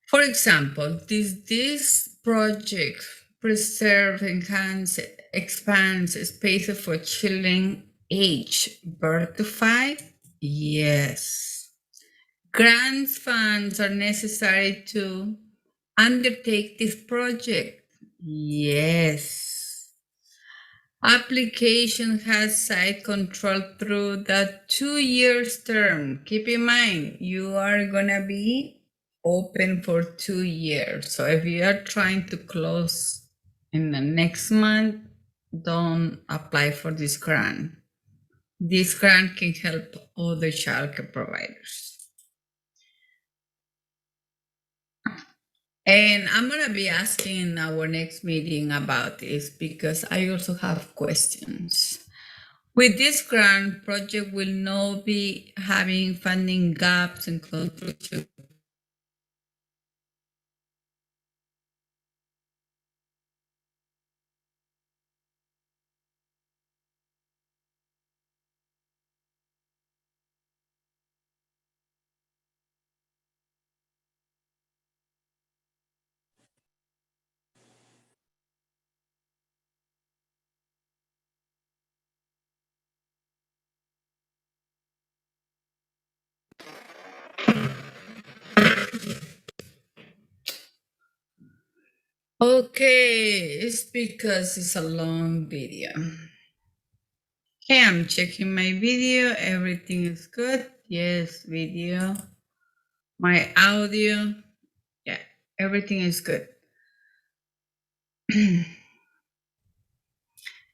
For example, this project preserve, enhance, expands spaces for children age birth to 5? Yes. Grants funds are necessary to undertake this project? Yes. Application has site control through the 2 years term. Keep in mind, you are gonna be open for 2 years. So if you are trying to close in the next month, don't apply for this grant. This grant can help other childcare providers. And I'm gonna be asking in our next meeting about this because I also have questions. With this grant, project will not be having funding gaps and construction. Okay, it's because it's a long video. Okay, I'm checking my video. Everything is good. Yes, video. My audio. Yeah, everything is good.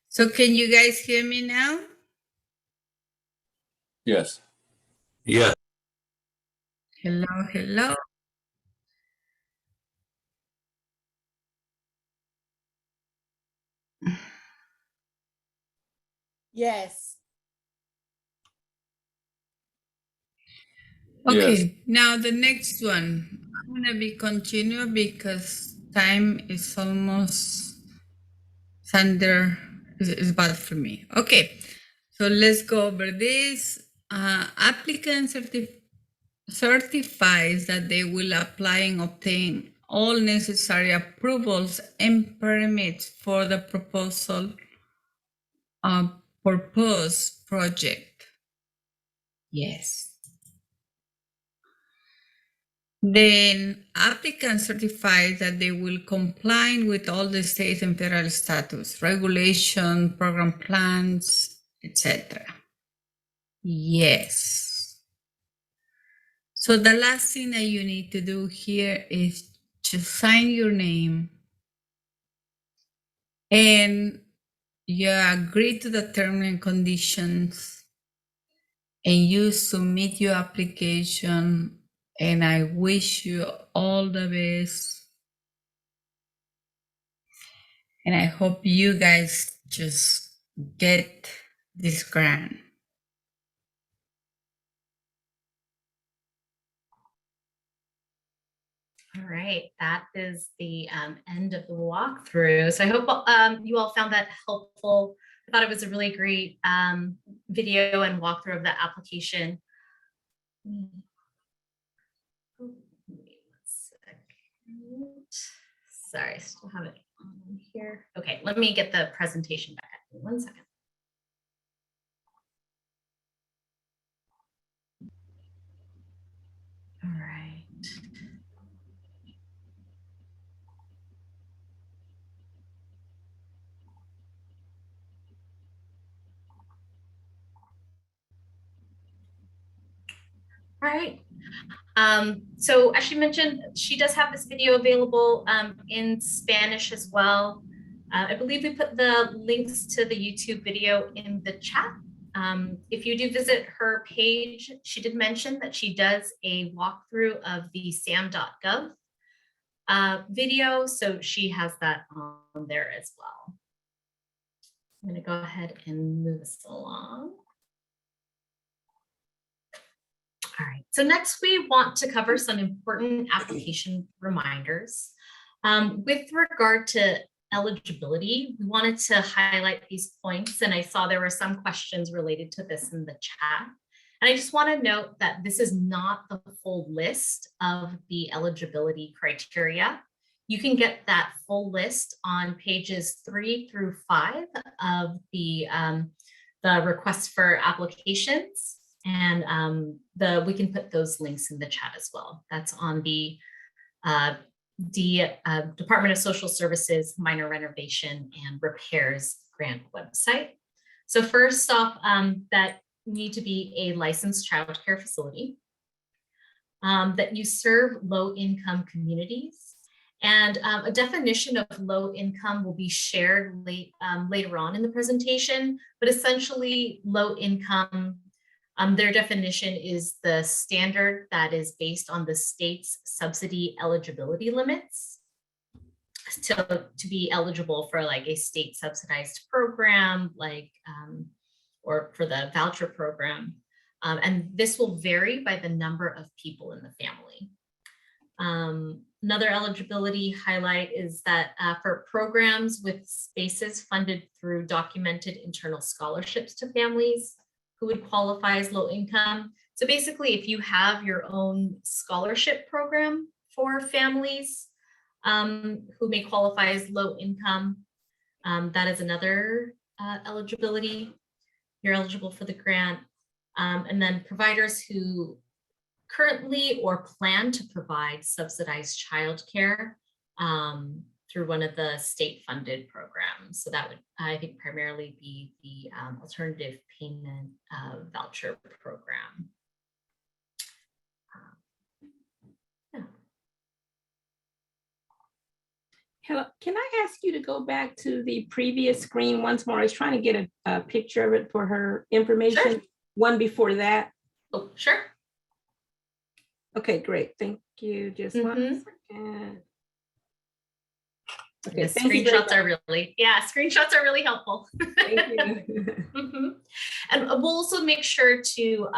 So can you guys hear me now? Yes. Yeah. Hello, hello. Yes. Okay, Yes. now the next one. I'm gonna be continue because time is almost under is bad for me. Okay, so let's go over this. Applicant certifies that they will apply and obtain all necessary approvals and permits for the proposed project. Yes. Then applicant certifies that they will comply with all the state and federal statutes, regulation, program plans, etc. Yes. So the last thing that you need to do here is just sign your name and you agree to the terms and conditions and you submit your application, and I wish you all the best. And I hope you guys just get this grant. All right, that is the end of the walkthrough. So I hope you all found that helpful. I thought it was a really great video and walkthrough of the application. Oh, wait 1 second. Sorry, I still have it on here. Okay, let me get the presentation back. 1 second. All right. All right. So as she mentioned, she does have this video available in Spanish as well. I believe we put the links to the YouTube video in the chat. If you do visit her page, she did mention that she does a walkthrough of the sam.gov video. So she has that on there as well. I'm going to go ahead and move this along. All right, so next we want to cover some important application reminders. With regard to eligibility, we wanted to highlight these points, and I saw there were some questions related to this in the chat. And I just want to note that this is not the full list of the eligibility criteria. You can get that full list on pages 3 through 5 of the request for applications. And we can put those links in the chat as well. That's on the Department of Social Services Minor Renovation and Repairs Grant website. So first off, that need to be a licensed childcare facility, that you serve low-income communities, and a definition of low income will be shared later on in the presentation, but essentially low income, their definition is the standard that is based on the state's subsidy eligibility limits to be eligible for like a state subsidized program, like, or for the voucher program. And this will vary by the number of people in the family. Another eligibility highlight is that for programs with spaces funded through documented internal scholarships to families who would qualify as low income. So basically, if you have your own scholarship program for families who may qualify as low income, that is another eligibility. You're eligible for the grant. And then providers who currently or plan to provide subsidized childcare through one of the state-funded programs. So that would, I think, primarily be the alternative payment voucher program. Hello, can I ask you to go back to the previous screen once more? I was trying to get a picture of it for her information. Sure. One before that. Oh, sure. Okay, great. Thank you. Just 1 second. Okay, the screenshots are really helpful. Thank you. And we'll also make sure to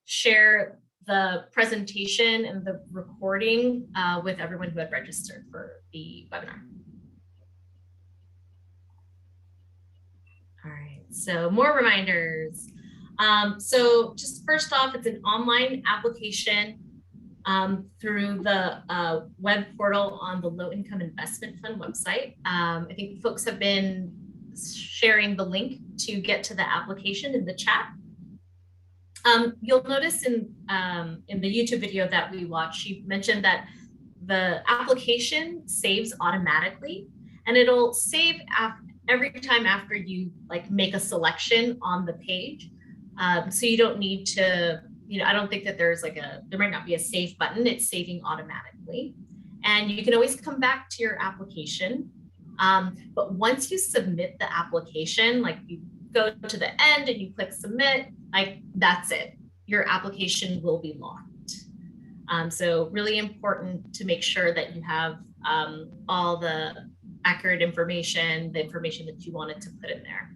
share the presentation and the recording with everyone who had registered for the webinar. All right, so more reminders. So just first off, it's an online application through the web portal on the Low Income Investment Fund website. I think folks have been sharing the link to get to the application in the chat. You'll notice in the YouTube video that we watched, she mentioned that the application saves automatically, and it'll save every time after you like make a selection on the page. So you don't need to, I don't think that there might not be a save button. It's saving automatically. And you can always come back to your application. But once you submit the application, like you go to the end and you click submit, like that's it. Your application will be locked. So really important to make sure that you have all the accurate information, the information that you wanted to put in there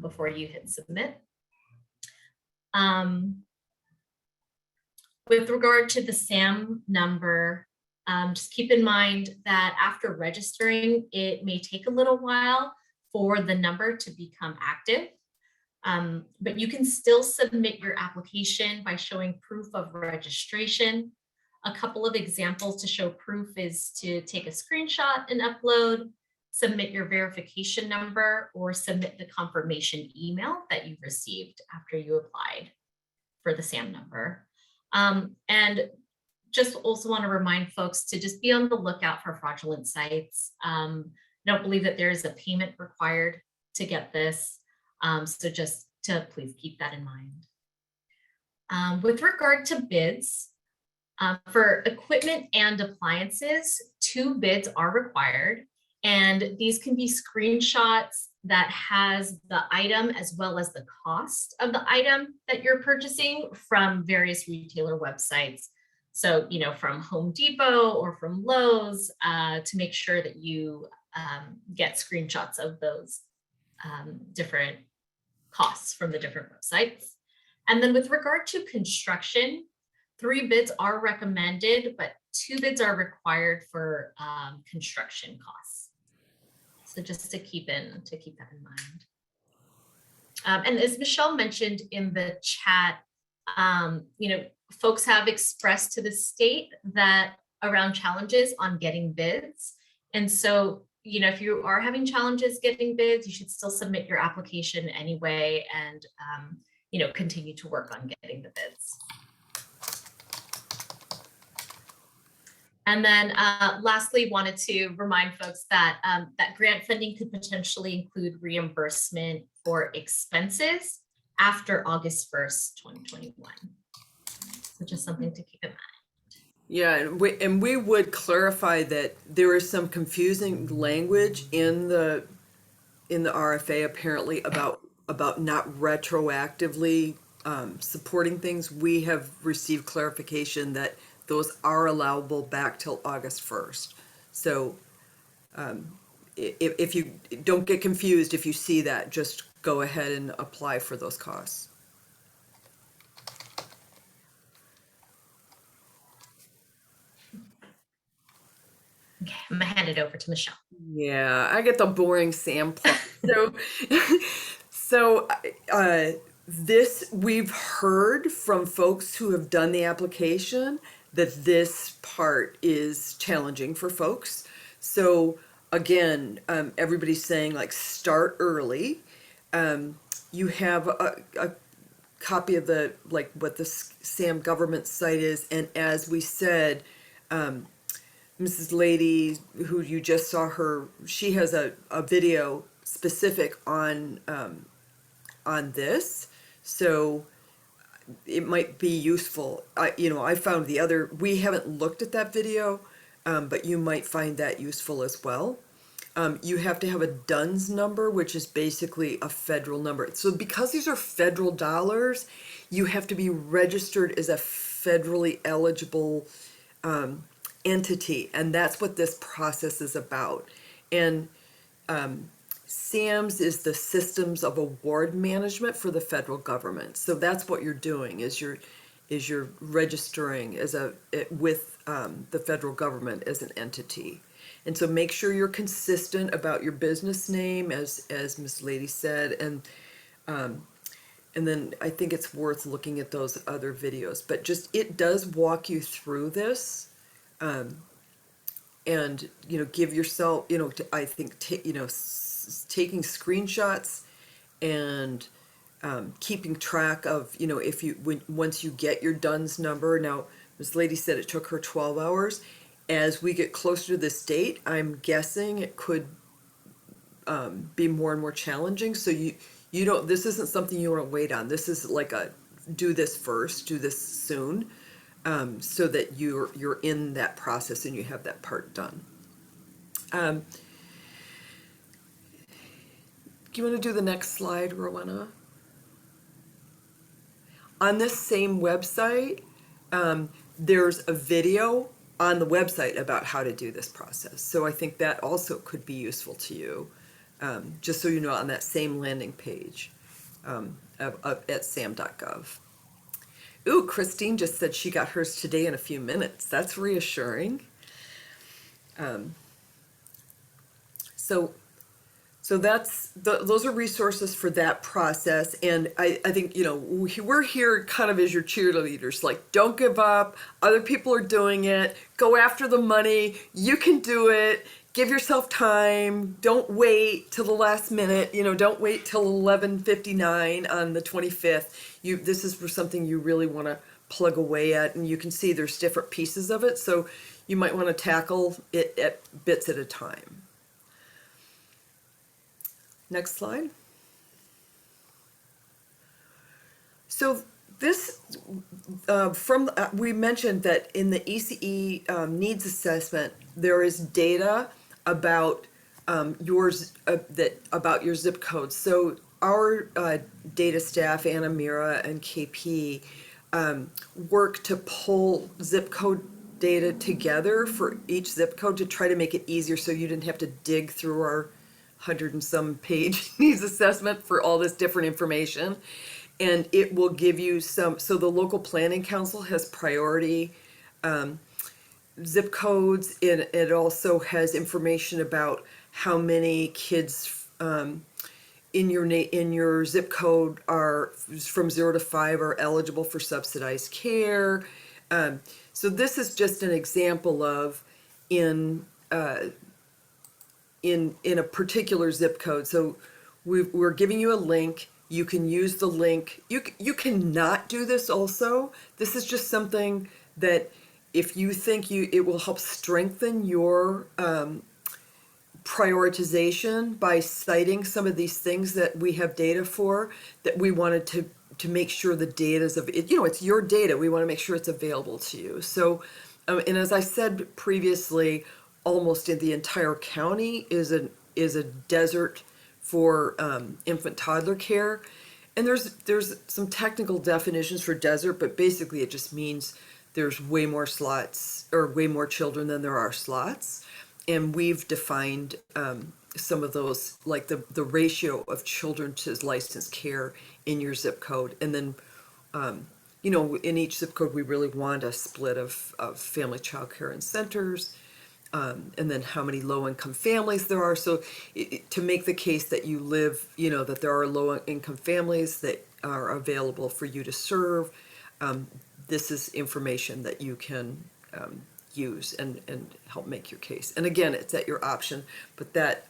before you hit submit. With regard to the SAM number, just keep in mind that after registering, it may take a little while for the number to become active. But you can still submit your application by showing proof of registration. A couple of examples to show proof is to take a screenshot and upload, submit your verification number, or submit the confirmation email that you received after you applied for the SAM number. And just also want to remind folks to just be on the lookout for fraudulent sites. I don't believe that there is a payment required to get this. So just to please keep that in mind. With regard to bids, for equipment and appliances, 2 bids are required. And these can be screenshots that has the item as well as the cost of the item that you're purchasing from various retailer websites. So, from Home Depot or from Lowe's, to make sure that you get screenshots of those different costs from the different websites. And then with regard to construction, 3 bids are recommended, but 2 bids are required for construction costs. So just to keep that in mind. And as Michelle mentioned in the chat, folks have expressed to the state that around challenges on getting bids. And so, if you are having challenges getting bids, you should still submit your application anyway and, continue to work on getting the bids. And then lastly, wanted to remind folks that that grant funding could potentially include reimbursement for expenses after August 1st, 2021. So just something to keep in mind. Yeah, and we would clarify that there is some confusing language in the RFA apparently about not retroactively supporting things. We have received clarification that those are allowable back till August 1st. So if you don't get confused, if you see that, just go ahead and apply for those costs. Okay, I'm gonna hand it over to Michelle. Yeah, I get the boring Sam part. So this, we've heard from folks who have done the application that this part is challenging for folks. So again, everybody's saying like start early. You have a copy of what the SAM government site is, and as we said, Mrs. Lady, who you just saw she has a video specific on this, so it might be useful. I found we haven't looked at that video, but you might find that useful as well. You have to have a DUNS number, which is basically a federal number. So because these are federal dollars, you have to be registered as a federally eligible entity, and that's what this process is about. And SAMS is the Systems of Award Management for the federal government. So that's what you're doing, is you're registering with the federal government as an entity. And so make sure you're consistent about your business name, as Ms. Lady said, and then I think it's worth looking at those other videos. But it does walk you through this. And give yourself, I think taking screenshots and keeping track of, once you get your DUNS number. Now, Ms. Lady said it took her 12 hours. As we get closer to this date, I'm guessing it could be more and more challenging. So You don't, this isn't something you want to wait on. This is like a, do this first, do this soon, so that you're in that process and you have that part done. Do you want to do the next slide, Rowena? On this same website, there's a video on the website about how to do this process. So I think that also could be useful to you, just so you know, on that same landing page at sam.gov. Ooh, Christine just said she got hers today in a few minutes. That's reassuring. So that's those are resources for that process. And I think, you know, we're here kind of as your cheerleaders, like, don't give up. Other people are doing it. Go after the money. You can do it. Give yourself time. Don't wait till the last minute. You know, don't wait till 11:59 on the 25th. This is for something you really want to plug away at, and you can see there's different pieces of it. So you might want to tackle it at bits at a time. Next slide. So this, we mentioned that in the ECE needs assessment, there is data about about your zip code. So our data staff, Anna, Mira, and KP, work to pull zip code data together for each zip code to try to make it easier so you didn't have to dig through our 100 and some page needs assessment for all this different information. And it will give you some, so the local planning council has priority zip codes. It also has information about how many kids in your zip code are from 0 to 5 are eligible for subsidized care. So this is just an example of in a particular zip code. So we're giving you a link. You can use the link. You cannot do this also. This is just something that if you think it will help strengthen your prioritization by citing some of these things that we have data for, that we wanted to make sure the data is, it's your data. We want to make sure it's available to you. So, and as I said previously, almost in the entire county is a desert for infant toddler care. And there's some technical definitions for desert, but basically it just means there's way more slots or way more children than there are slots. And we've defined some of those, like the ratio of children to licensed care in your zip code. And then, in each zip code, we really want a split of family child care and centers. And then how many low-income families there are. So to make the case that you live, that there are low-income families that are available for you to serve, this is information that you can use and help make your case. And again, it's at your option, but that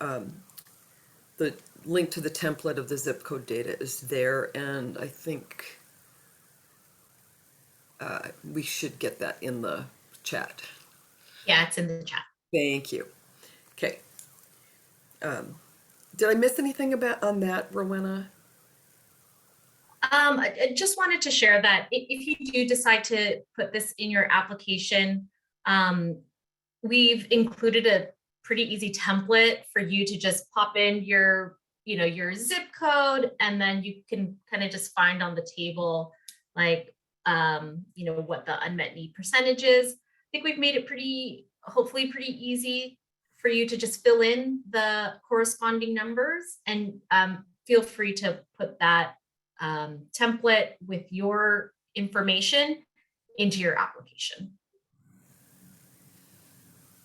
the link to the template of the zip code data is there, and I think we should get that in the chat. Yeah, it's in the chat. Thank you. Okay. Did I miss anything on that, Rowena? I just wanted to share that if you do decide to put this in your application, we've included a pretty easy template for you to just pop in your zip code, and then you can kind of just find on the table, like, what the unmet need percentage is. I think we've made it hopefully pretty easy for you to just fill in the corresponding numbers, and feel free to put that template with your information into your application.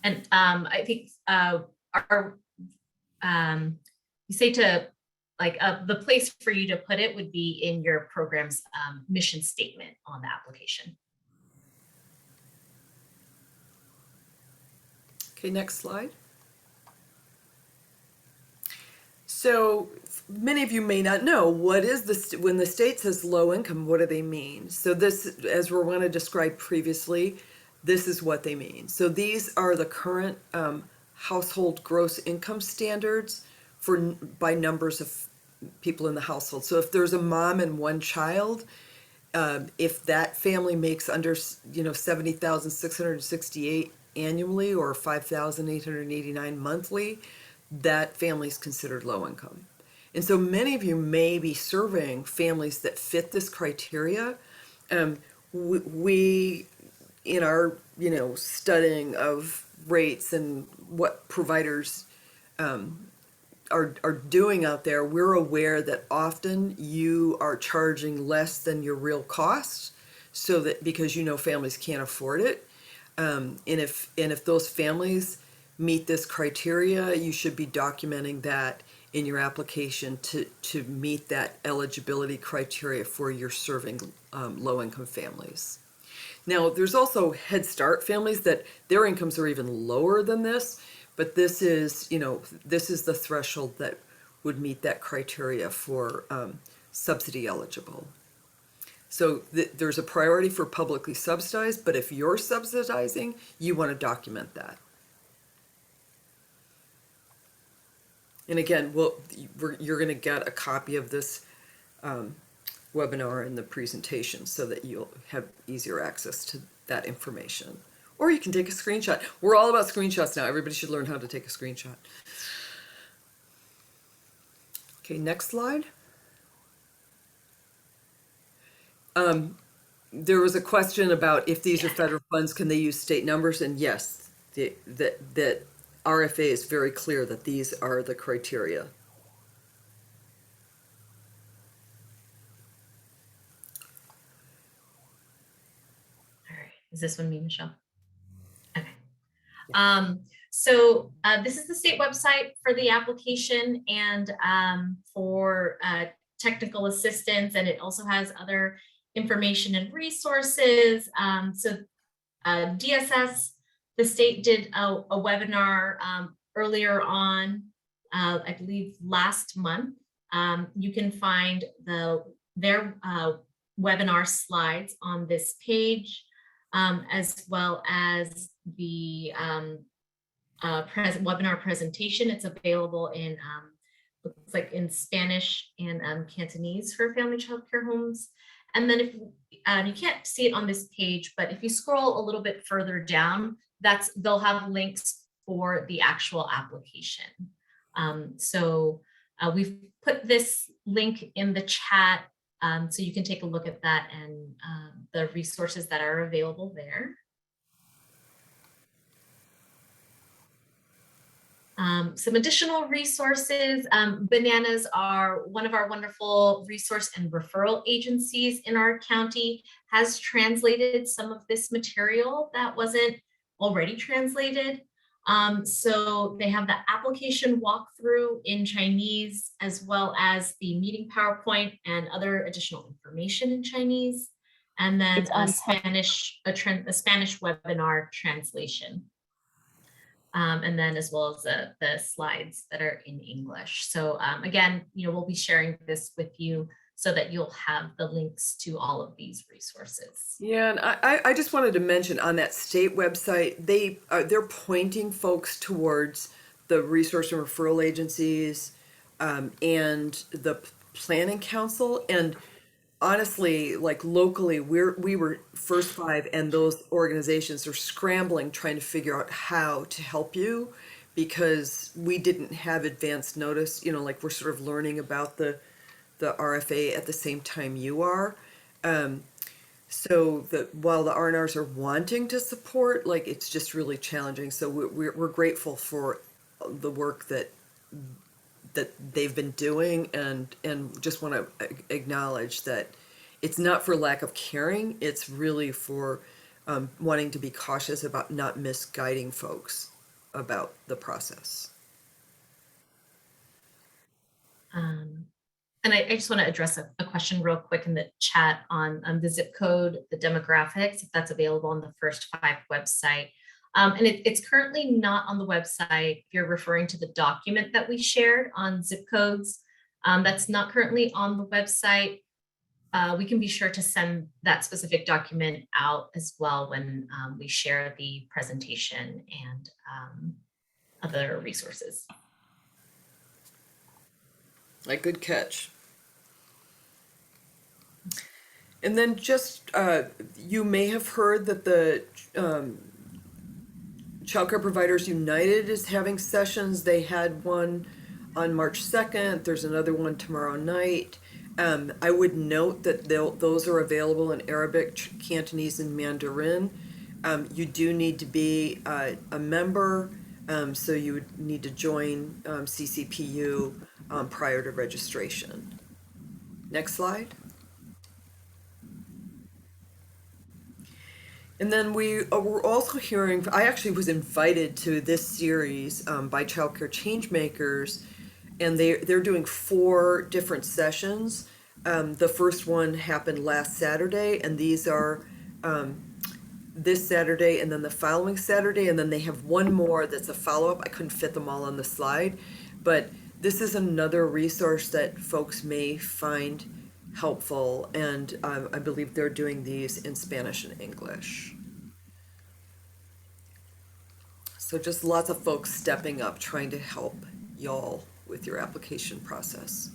And I think you say to, like, the place for you to put it would be in your program's mission statement on the application. Okay, next slide. So many of you may not know, what is this, when the state says low income, what do they mean? So this, as Rowena described previously, this is what they mean. So these are the current household gross income standards by numbers of people in the household. So if there's a mom and one child, if that family makes under, 70,668 annually or 5,889 monthly, that family is considered low income. And so many of you may be serving families that fit this criteria. We in our, studying of rates and what providers are doing out there, we're aware that often you are charging less than your real cost, so that because families can't afford it, and if those families meet this criteria, you should be documenting that in your application to meet that eligibility criteria for your serving low-income families. Now, there's also Head Start families that their incomes are even lower than this, but this is the threshold that would meet that criteria for subsidy eligible. So there's a priority for publicly subsidized, but if you're subsidizing, you want to document that. And again, you're going to get a copy of this webinar and the presentation so that you'll have easier access to that information. Or you can take a screenshot. We're all about screenshots now. Everybody should learn how to take a screenshot. Okay, next slide. There was a question about if these are federal funds, can they use state numbers? And yes, that RFA is very clear that these are the criteria. All right, is this one me, Michelle? Okay. So this is the state website for the application and for technical assistance, and it also has other information and resources. So DSS, the state did a webinar earlier on, I believe last month. You can find their webinar slides on this page, as well as the webinar presentation. It's available in looks like in Spanish and Cantonese for family childcare homes. And then if you can't see it on this page, but if you scroll a little bit further down, they'll have links for the actual application. So we've put this link in the chat so you can take a look at that and the resources that are available there. Some additional resources. Bananas are one of our wonderful resource and referral agencies in our county, has translated some of this material that wasn't already translated. So they have the application walkthrough in Chinese, as well as the meeting PowerPoint and other additional information in Chinese, and then a Spanish webinar translation. And then as well as the slides that are in English. So again, we'll be sharing this with you so that you'll have the links to all of these resources. Yeah, and I just wanted to mention on that state website, they're pointing folks towards the resource and referral agencies and the planning council. And honestly, like locally, we were First Five, and those organizations are scrambling, trying to figure out how to help you, because we didn't have advance notice. Like we're sort of learning about the RFA at the same time you are. So that while the R&Rs are wanting to support, like it's just really challenging. So we're grateful for the work that they've been doing, and just want to acknowledge that it's not for lack of caring, it's really for wanting to be cautious about not misguiding folks about the process. And I just want to address a question real quick in the chat on the zip code, the demographics, if that's available on the First Five website. And it's currently not on the website. If you're referring to the document that we shared on zip codes, that's not currently on the website. We can be sure to send that specific document out as well when we share the presentation and other resources. Like, good catch. And then just, you may have heard that the Childcare Providers United is having sessions. They had one on March 2nd. There's another one tomorrow night. I would note that those are available in Arabic, Cantonese, and Mandarin. You do need to be a member, so you would need to join CCPU prior to registration. Next slide. And then we're also hearing, I actually was invited to this series by Childcare Changemakers, and they're doing 4 different sessions. The first one happened last Saturday, and these are this Saturday and then the following Saturday, and then they have one more that's a follow-up. I couldn't fit them all on the slide, but this is another resource that folks may find helpful, and I believe they're doing these in Spanish and English. So just lots of folks stepping up, trying to help y'all with your application process.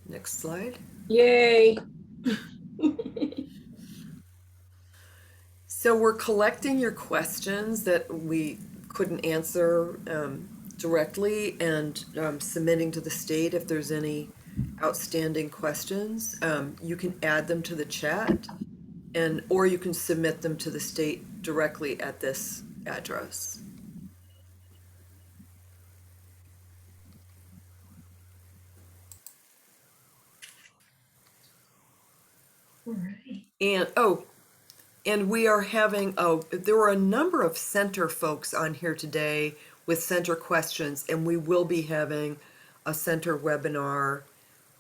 Next slide. Yay. So we're collecting your questions that we couldn't answer directly, and submitting to the state if there's any outstanding questions. You can add them to the chat, or you can submit them to the state directly at this address. All right. And we are having, there were a number of center folks on here today with center questions, and we will be having a center webinar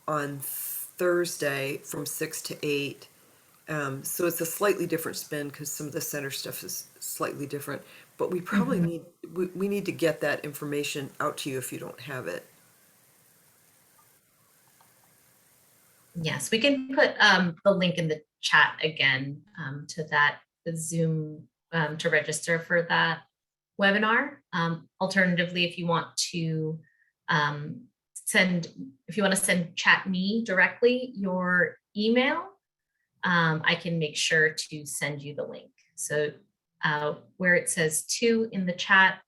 on Thursday from 6 to 8. So it's a slightly different spin because some of the center stuff is slightly different, but we probably we need to get that information out to you if you don't have it. Yes, we can put the link in the chat again to the Zoom to register for that webinar. Alternatively, if you want to send chat me directly your email, I can make sure to send you the link. So where it says to in the chat,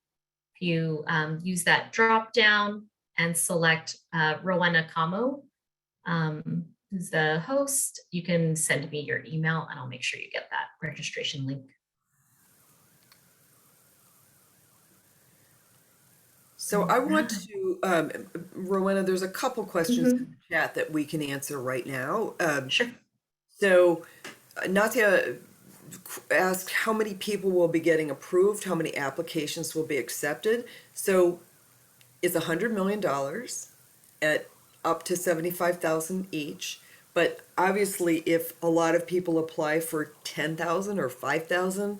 if you use that drop down and select Rowena Camo, who's the host, you can send me your email and I'll make sure you get that registration link. So I want to, Rowena, there's a couple questions in the chat that we can answer right now. Sure. So Natia asked how many people will be getting approved, how many applications will be accepted. So it's $100 million at up to 75,000 each. But obviously, if a lot of people apply for 10,000 or 5,000,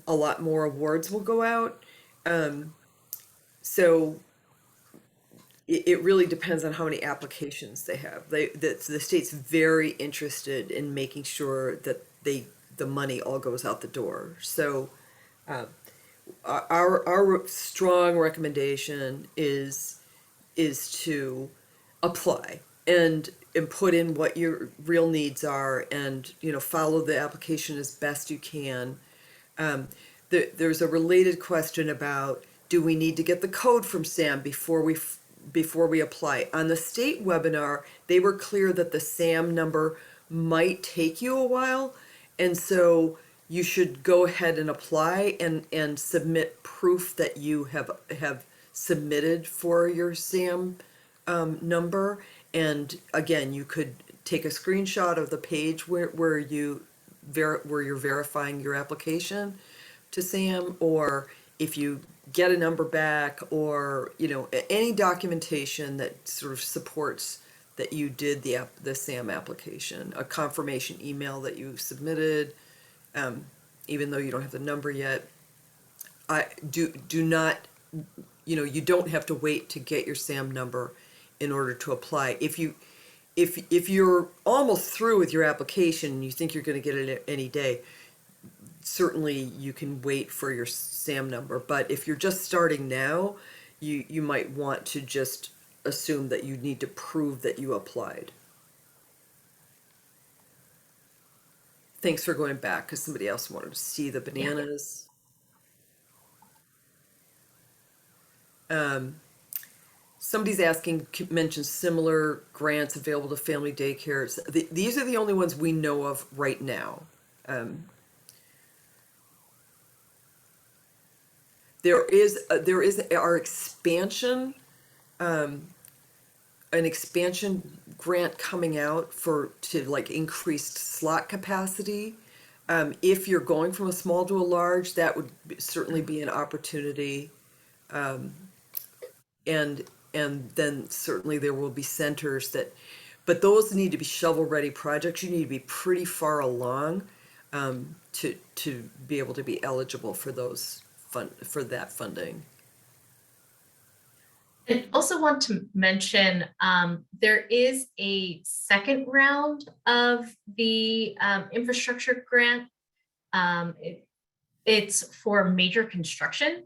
a lot more awards will go out. So it really depends on how many applications they have. The state's very interested in making sure that the money all goes out the door. So our strong recommendation is to apply and put in what your real needs are, and follow the application as best you can. There's a related question about, do we need to get the code from SAM before we apply? On the state webinar, they were clear that the SAM number might take you a while, and so you should go ahead and apply and submit proof that you have submitted for your SAM number. And again, you could take a screenshot of the page where you're verifying your application to SAM, or if you get a number back, or any documentation that sort of supports that you did the SAM application, a confirmation email that you submitted, even though you don't have the number yet. Do not, you don't have to wait to get your SAM number in order to apply. If you're almost through with your application and you think you're going to get it any day, certainly you can wait for your SAM number. But if you're just starting now, you might want to just assume that you need to prove that you applied. Thanks for going back, because somebody else wanted to see the bananas. Somebody's asking, mentions similar grants available to family daycare. These are the only ones we know of right now. There is our expansion, an expansion grant coming out to like increased slot capacity. If you're going from a small to a large, that would certainly be an opportunity. And then certainly there will be centers but those need to be shovel-ready projects. You need to be pretty far along to be able to be eligible for for that funding. I also want to mention there is a second round of the infrastructure grant. It's for major construction,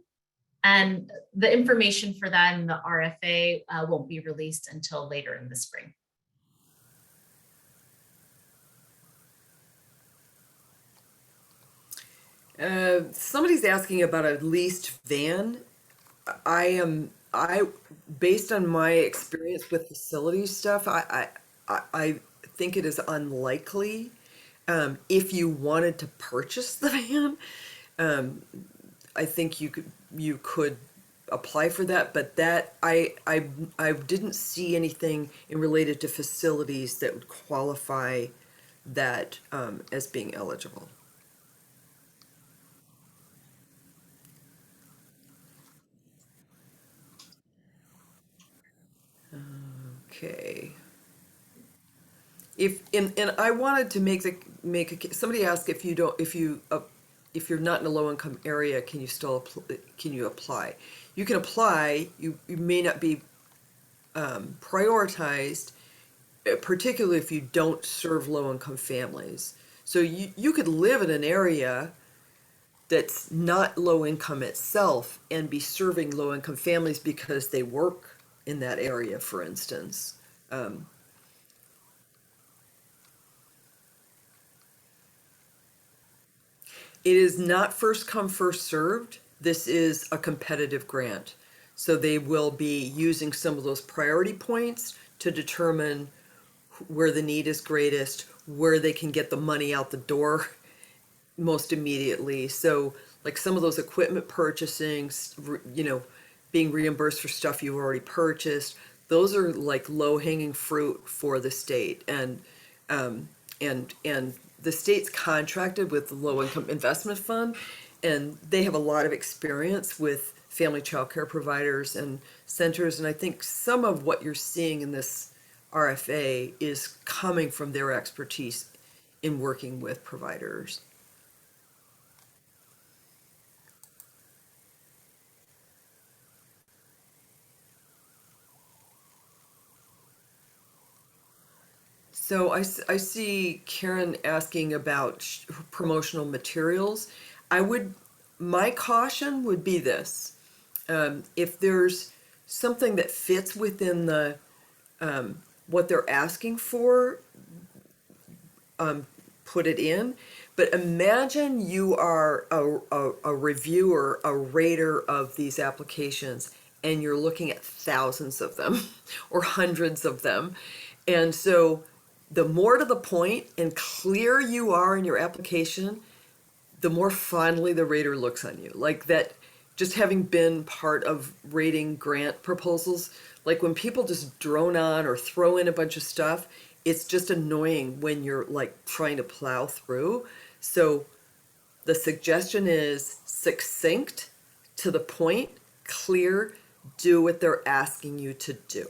and the information for that in the RFA won't be released until later in the spring. Somebody's asking about a leased van. Based on my experience with facility stuff, I think it is unlikely. If you wanted to purchase the van, I think you could apply for that, but that I didn't see anything related to facilities that would qualify that as being eligible. Okay. And I wanted to somebody asked if you're not in a low income area, can you apply? You can apply. You may not be prioritized, particularly if you don't serve low income families. So you could live in an area that's not low income itself and be serving low income families because they work in that area, for instance. It is not first come, first served. This is a competitive grant. So they will be using some of those priority points to determine where the need is greatest, where they can get the money out the door most immediately. So like some of those equipment purchasing, being reimbursed for stuff you've already purchased, those are like low hanging fruit for the state. And the state's contracted with the Low Income Investment Fund, and they have a lot of experience with family child care providers and centers. And I think some of what you're seeing in this RFA is coming from their expertise in working with providers. So I see Karen asking about promotional materials. My caution would be this: if there's something that fits within the what they're asking for, put it in. But imagine you are a reviewer, a rater of these applications, and you're looking at thousands of them or hundreds of them, and so the more to the point and clear you are in your application, the more fondly the rater looks on you. Like that, just having been part of rating grant proposals, like when people just drone on or throw in a bunch of stuff, it's just annoying when you're like trying to plow through. So the suggestion is succinct, to the point, clear, do what they're asking you to do.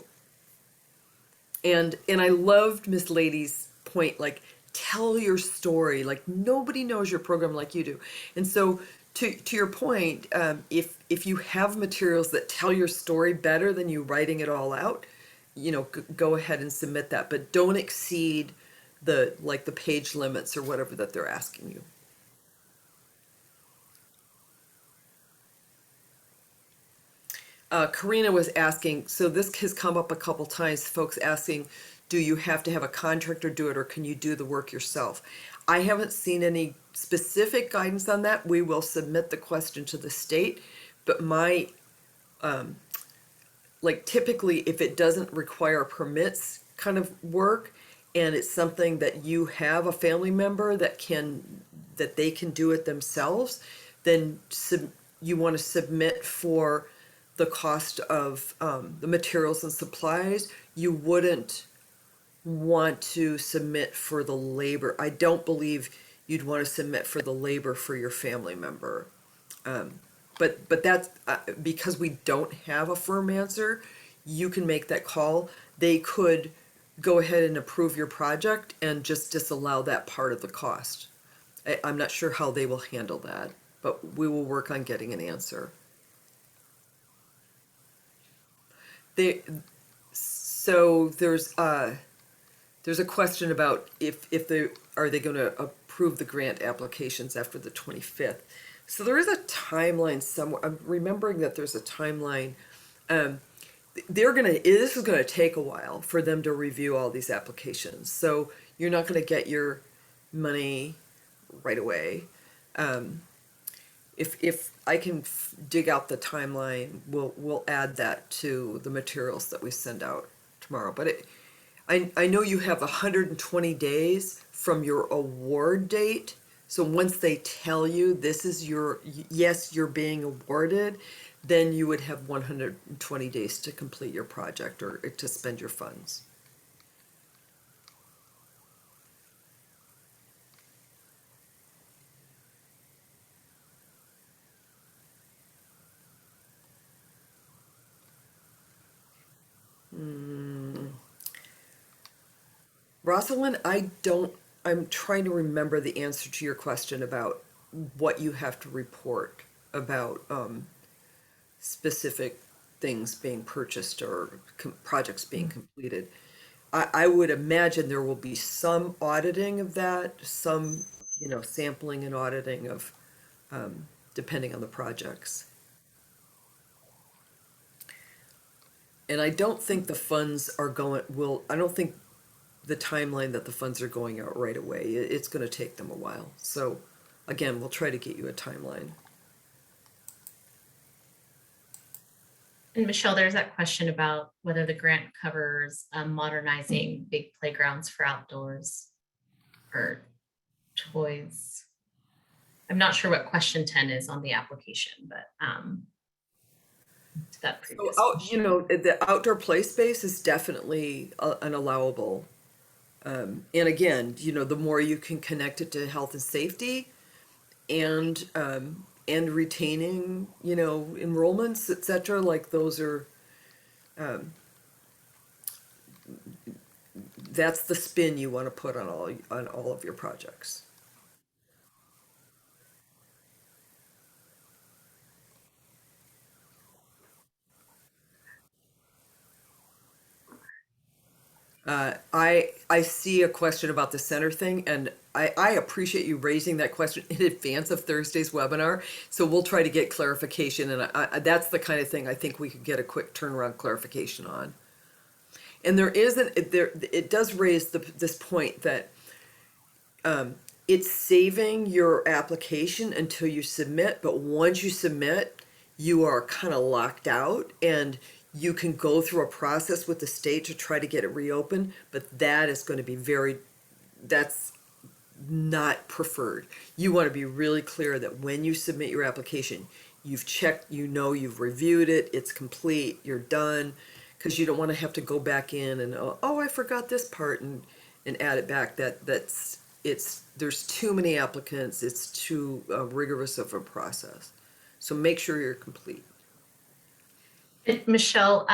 And I loved Miss Lady's point, like, tell your story. Like, nobody knows your program like you do. And so to your point, if you have materials that tell your story better than you writing it all out, go ahead and submit that, but don't exceed the page limits or whatever that they're asking you. Karina was asking, so this has come up a couple times, folks asking, do you have to have a contractor do it or can you do the work yourself? I haven't seen any specific guidance on that. We will submit the question to the state, but my, like typically if it doesn't require permits kind of work and it's something that you have a family member that they can do it themselves, then you want to submit for the cost of the materials and supplies. You wouldn't want to submit for the labor. I don't believe you'd want to submit for the labor for your family member. But that's because we don't have a firm answer, you can make that call. They could go ahead and approve your project and just disallow that part of the cost. I'm not sure how they will handle that, but we will work on getting an answer. So there's a question about if are they going to approve the grant applications after the 25th. So there is a timeline somewhere. I'm remembering that there's a timeline. This is gonna take a while for them to review all these applications. So you're not gonna get your money right away. If I can dig out the timeline, we'll add that to the materials that we send out tomorrow. But I know you have 120 days from your award date. So once they tell you this is yes, you're being awarded, then you would have 120 days to complete your project or to spend your funds. Rosalind, I'm trying to remember the answer to your question about what you have to report about specific things being purchased or projects being completed. I would imagine there will be some auditing of that, some, sampling and auditing of, depending on the projects. And I don't think the funds are I don't think the timeline that the funds are going out right away. It's going to take them a while. So again, we'll try to get you a timeline. And Michelle, there's that question about whether the grant covers modernizing big playgrounds for outdoors or toys. I'm not sure what question 10 is on the application, but to that previous question. The outdoor play space is definitely an allowable. And again, the more you can connect it to health and safety and retaining, enrollments, et cetera, like those are, that's the spin you want to put on all of your projects. I see a question about the center thing, and I appreciate you raising that question in advance of Thursday's webinar. So we'll try to get clarification, and that's the kind of thing I think we could get a quick turnaround clarification on. And it does raise this point that it's saving your application until you submit, but once you submit, you are kind of locked out, and you can go through a process with the state to try to get it reopened, but that is going to be that's not preferred. You want to be really clear that when you submit your application, you've checked, you've reviewed it, it's complete, you're done, because you don't want to have to go back in and, oh, I forgot this part and add it back. There's too many applicants, it's too rigorous of a process. So make sure you're complete. Michelle,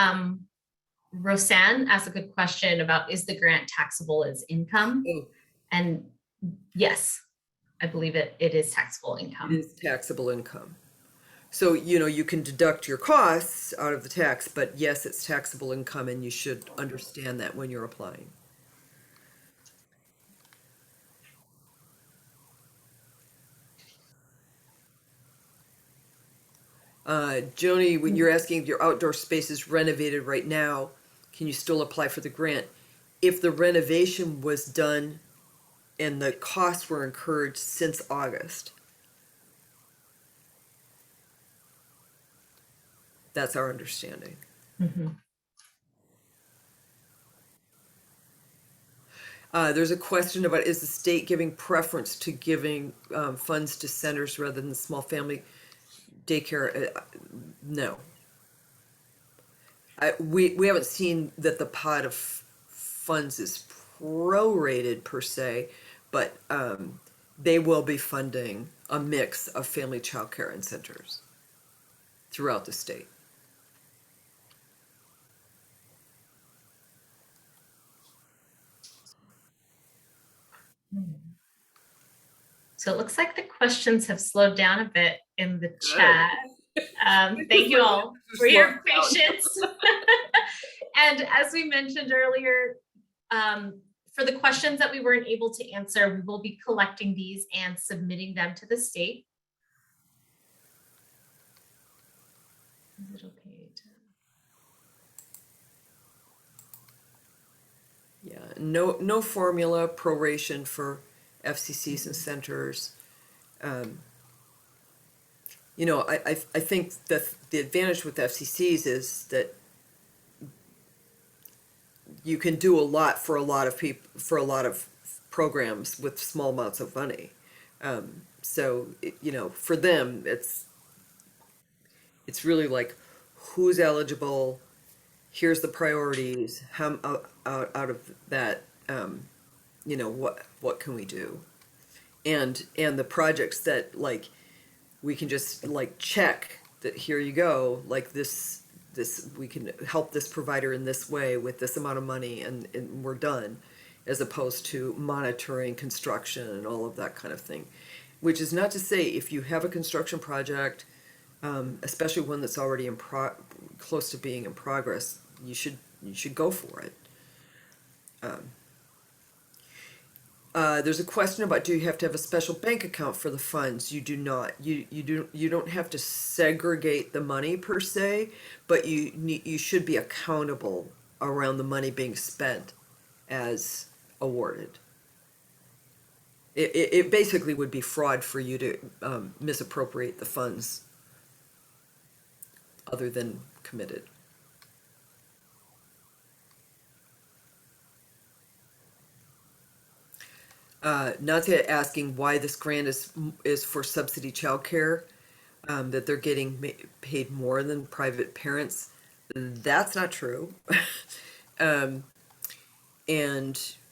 Roseanne asked a good question about, is the grant taxable as income? And yes, I believe it is taxable income. It is taxable income. So, you can deduct your costs out of the tax, but yes, it's taxable income, and you should understand that when you're applying. Joni, when you're asking if your outdoor space is renovated right now, can you still apply for the grant? If the renovation was done and the costs were incurred since August. That's our understanding. There's a question about, is the state giving preference to giving funds to centers rather than small family daycare? No. We haven't seen that the pot of funds is prorated per se, but they will be funding a mix of family childcare and centers throughout the state. So it looks like the questions have slowed down a bit in the chat. Thank you all for your patience. And as we mentioned earlier, for the questions that we weren't able to answer, we will be collecting these and submitting them to the state. Yeah, no formula proration for FCCs and centers. You know, I think that the advantage with FCCs is that you can do a lot for a lot of people, for a lot of programs with small amounts of money. So, you know, for them, it's really like, who's eligible, here's the priorities, how out of that, you know, what can we do? And the projects that, like, we can just like check that, here you go, like this we can help this provider in this way with this amount of money, and we're done, as opposed to monitoring construction and all of that kind of thing. Which is not to say, if you have a construction project, especially one that's already close to being in progress, you should go for it. There's a question about, do you have to have a special bank account for the funds? You do not. You don't have to segregate the money per se, but you should be accountable around the money being spent as awarded. It basically would be fraud for you to misappropriate the funds other than committed. Nadia asking why this grant is for subsidy childcare, that they're getting paid more than private parents. That's not true. And,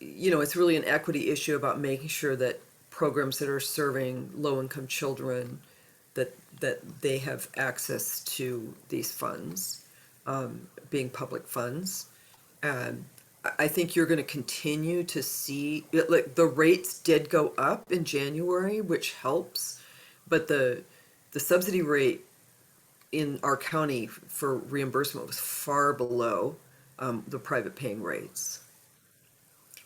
you know, it's really an equity issue about making sure that programs that are serving low-income children, that they have access to these funds, being public funds. I think you're going to continue to see, like, the rates did go up in January, which helps, but the subsidy rate in our county for reimbursement was far below the private paying rates.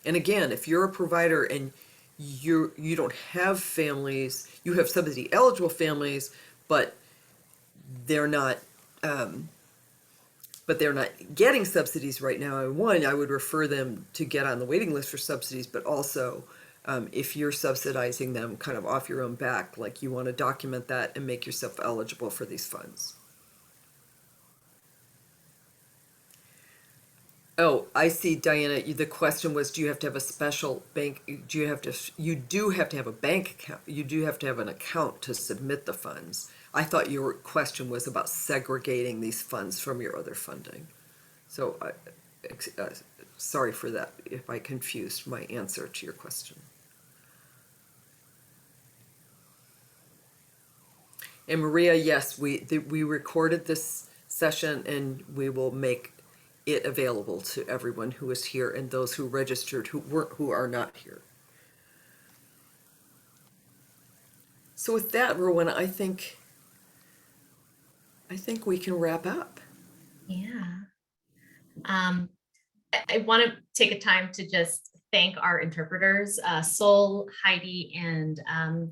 And again, if you're a provider and you don't have families, you have subsidy eligible families, but they're not getting subsidies right now. One, I would refer them to get on the waiting list for subsidies, but also if you're subsidizing them kind of off your own back, like, you want to document that and make yourself eligible for these funds. Oh, I see, Diana, the question was, do you have to have a special bank? You do have to have a bank account. You do have to have an account to submit the funds. I thought your question was about segregating these funds from your other funding. So sorry for that if I confused my answer to your question. And Maria, yes, we recorded this session, and we will make it available to everyone who is here and those who registered who are not here. So with that, Rowena, I think we can wrap up. Yeah. I want to take a time to just thank our interpreters, Sol, Heidi, and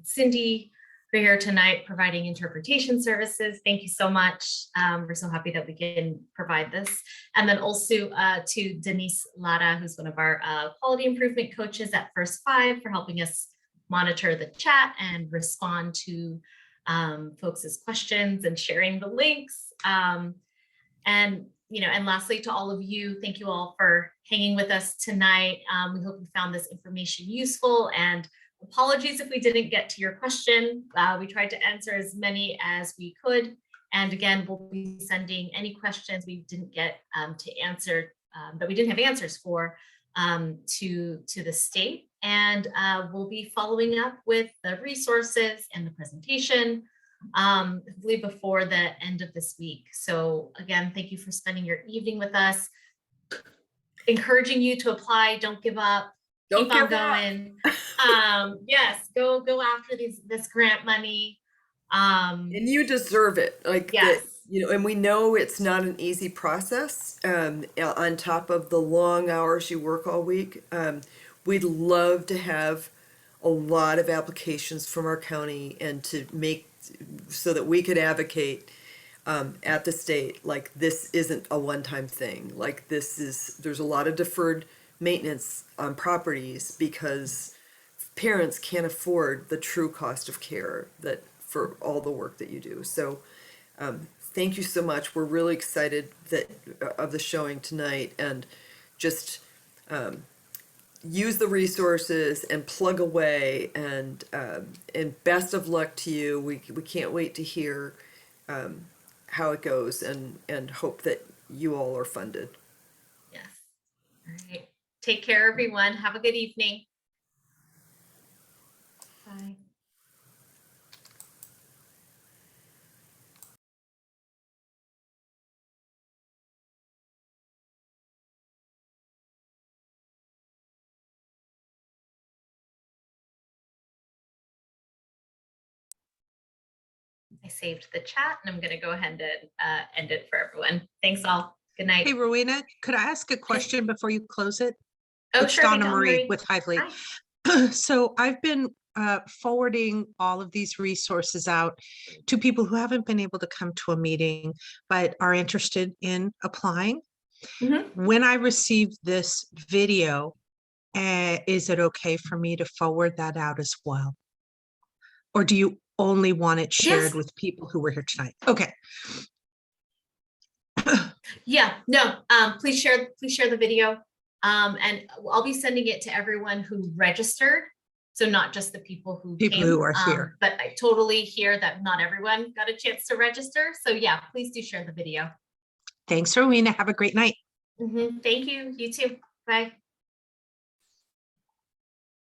Cindy. for here tonight providing interpretation services. Thank you so much. We're so happy that we can provide this. And then also to Denise Lara, who's one of our quality improvement coaches at First Five, for helping us monitor the chat and respond to folks' questions and sharing the links. And lastly, to all of you, thank you all for hanging with us tonight. We hope you found this information useful, and apologies if we didn't get to your question. We tried to answer as many as we could. And again, we'll be sending any questions we didn't get to answer, that we didn't have answers for, to the state. And we'll be following up with the resources and the presentation, hopefully before the end of this week. So again, thank you for spending your evening with us. Encouraging you to apply, don't give up. Don't Keep on give up. going. Yes, go after this grant money. And you deserve it. Yes. And we know it's not an easy process. On top of the long hours you work all week, we'd love to have a lot of applications from our county and to make so that we could advocate at the state, like this isn't a one-time thing. Like there's a lot of deferred maintenance on properties because parents can't afford the true cost of care that for all the work that you do. So thank you so much. We're really excited of the showing tonight, and just use the resources and plug away, and best of luck to you. We can't wait to hear how it goes, and hope that you all are funded. Yes. All right. Take care, everyone. Have a good evening. Bye. I saved the chat, and I'm going to go ahead and end it for everyone. Thanks all. Good night. Hey, Rowena, could I ask a question before you close it? Oh, It's sure. Donna Marie with Hively. Hi. So I've been forwarding all of these resources out to people who haven't been able to come to a meeting, but are interested in applying. Mm-hmm. When I receive this video, is it okay for me to forward that out as well? Or do you only want it shared with people who were here tonight? Okay. Yeah, no, please share the video. And I'll be sending it to everyone who registered. So not just the people who came, who are here. But I totally hear that not everyone got a chance to register. So yeah, please do share the video. Thanks, Rowena. Have a great night. Thank you. You too. Bye.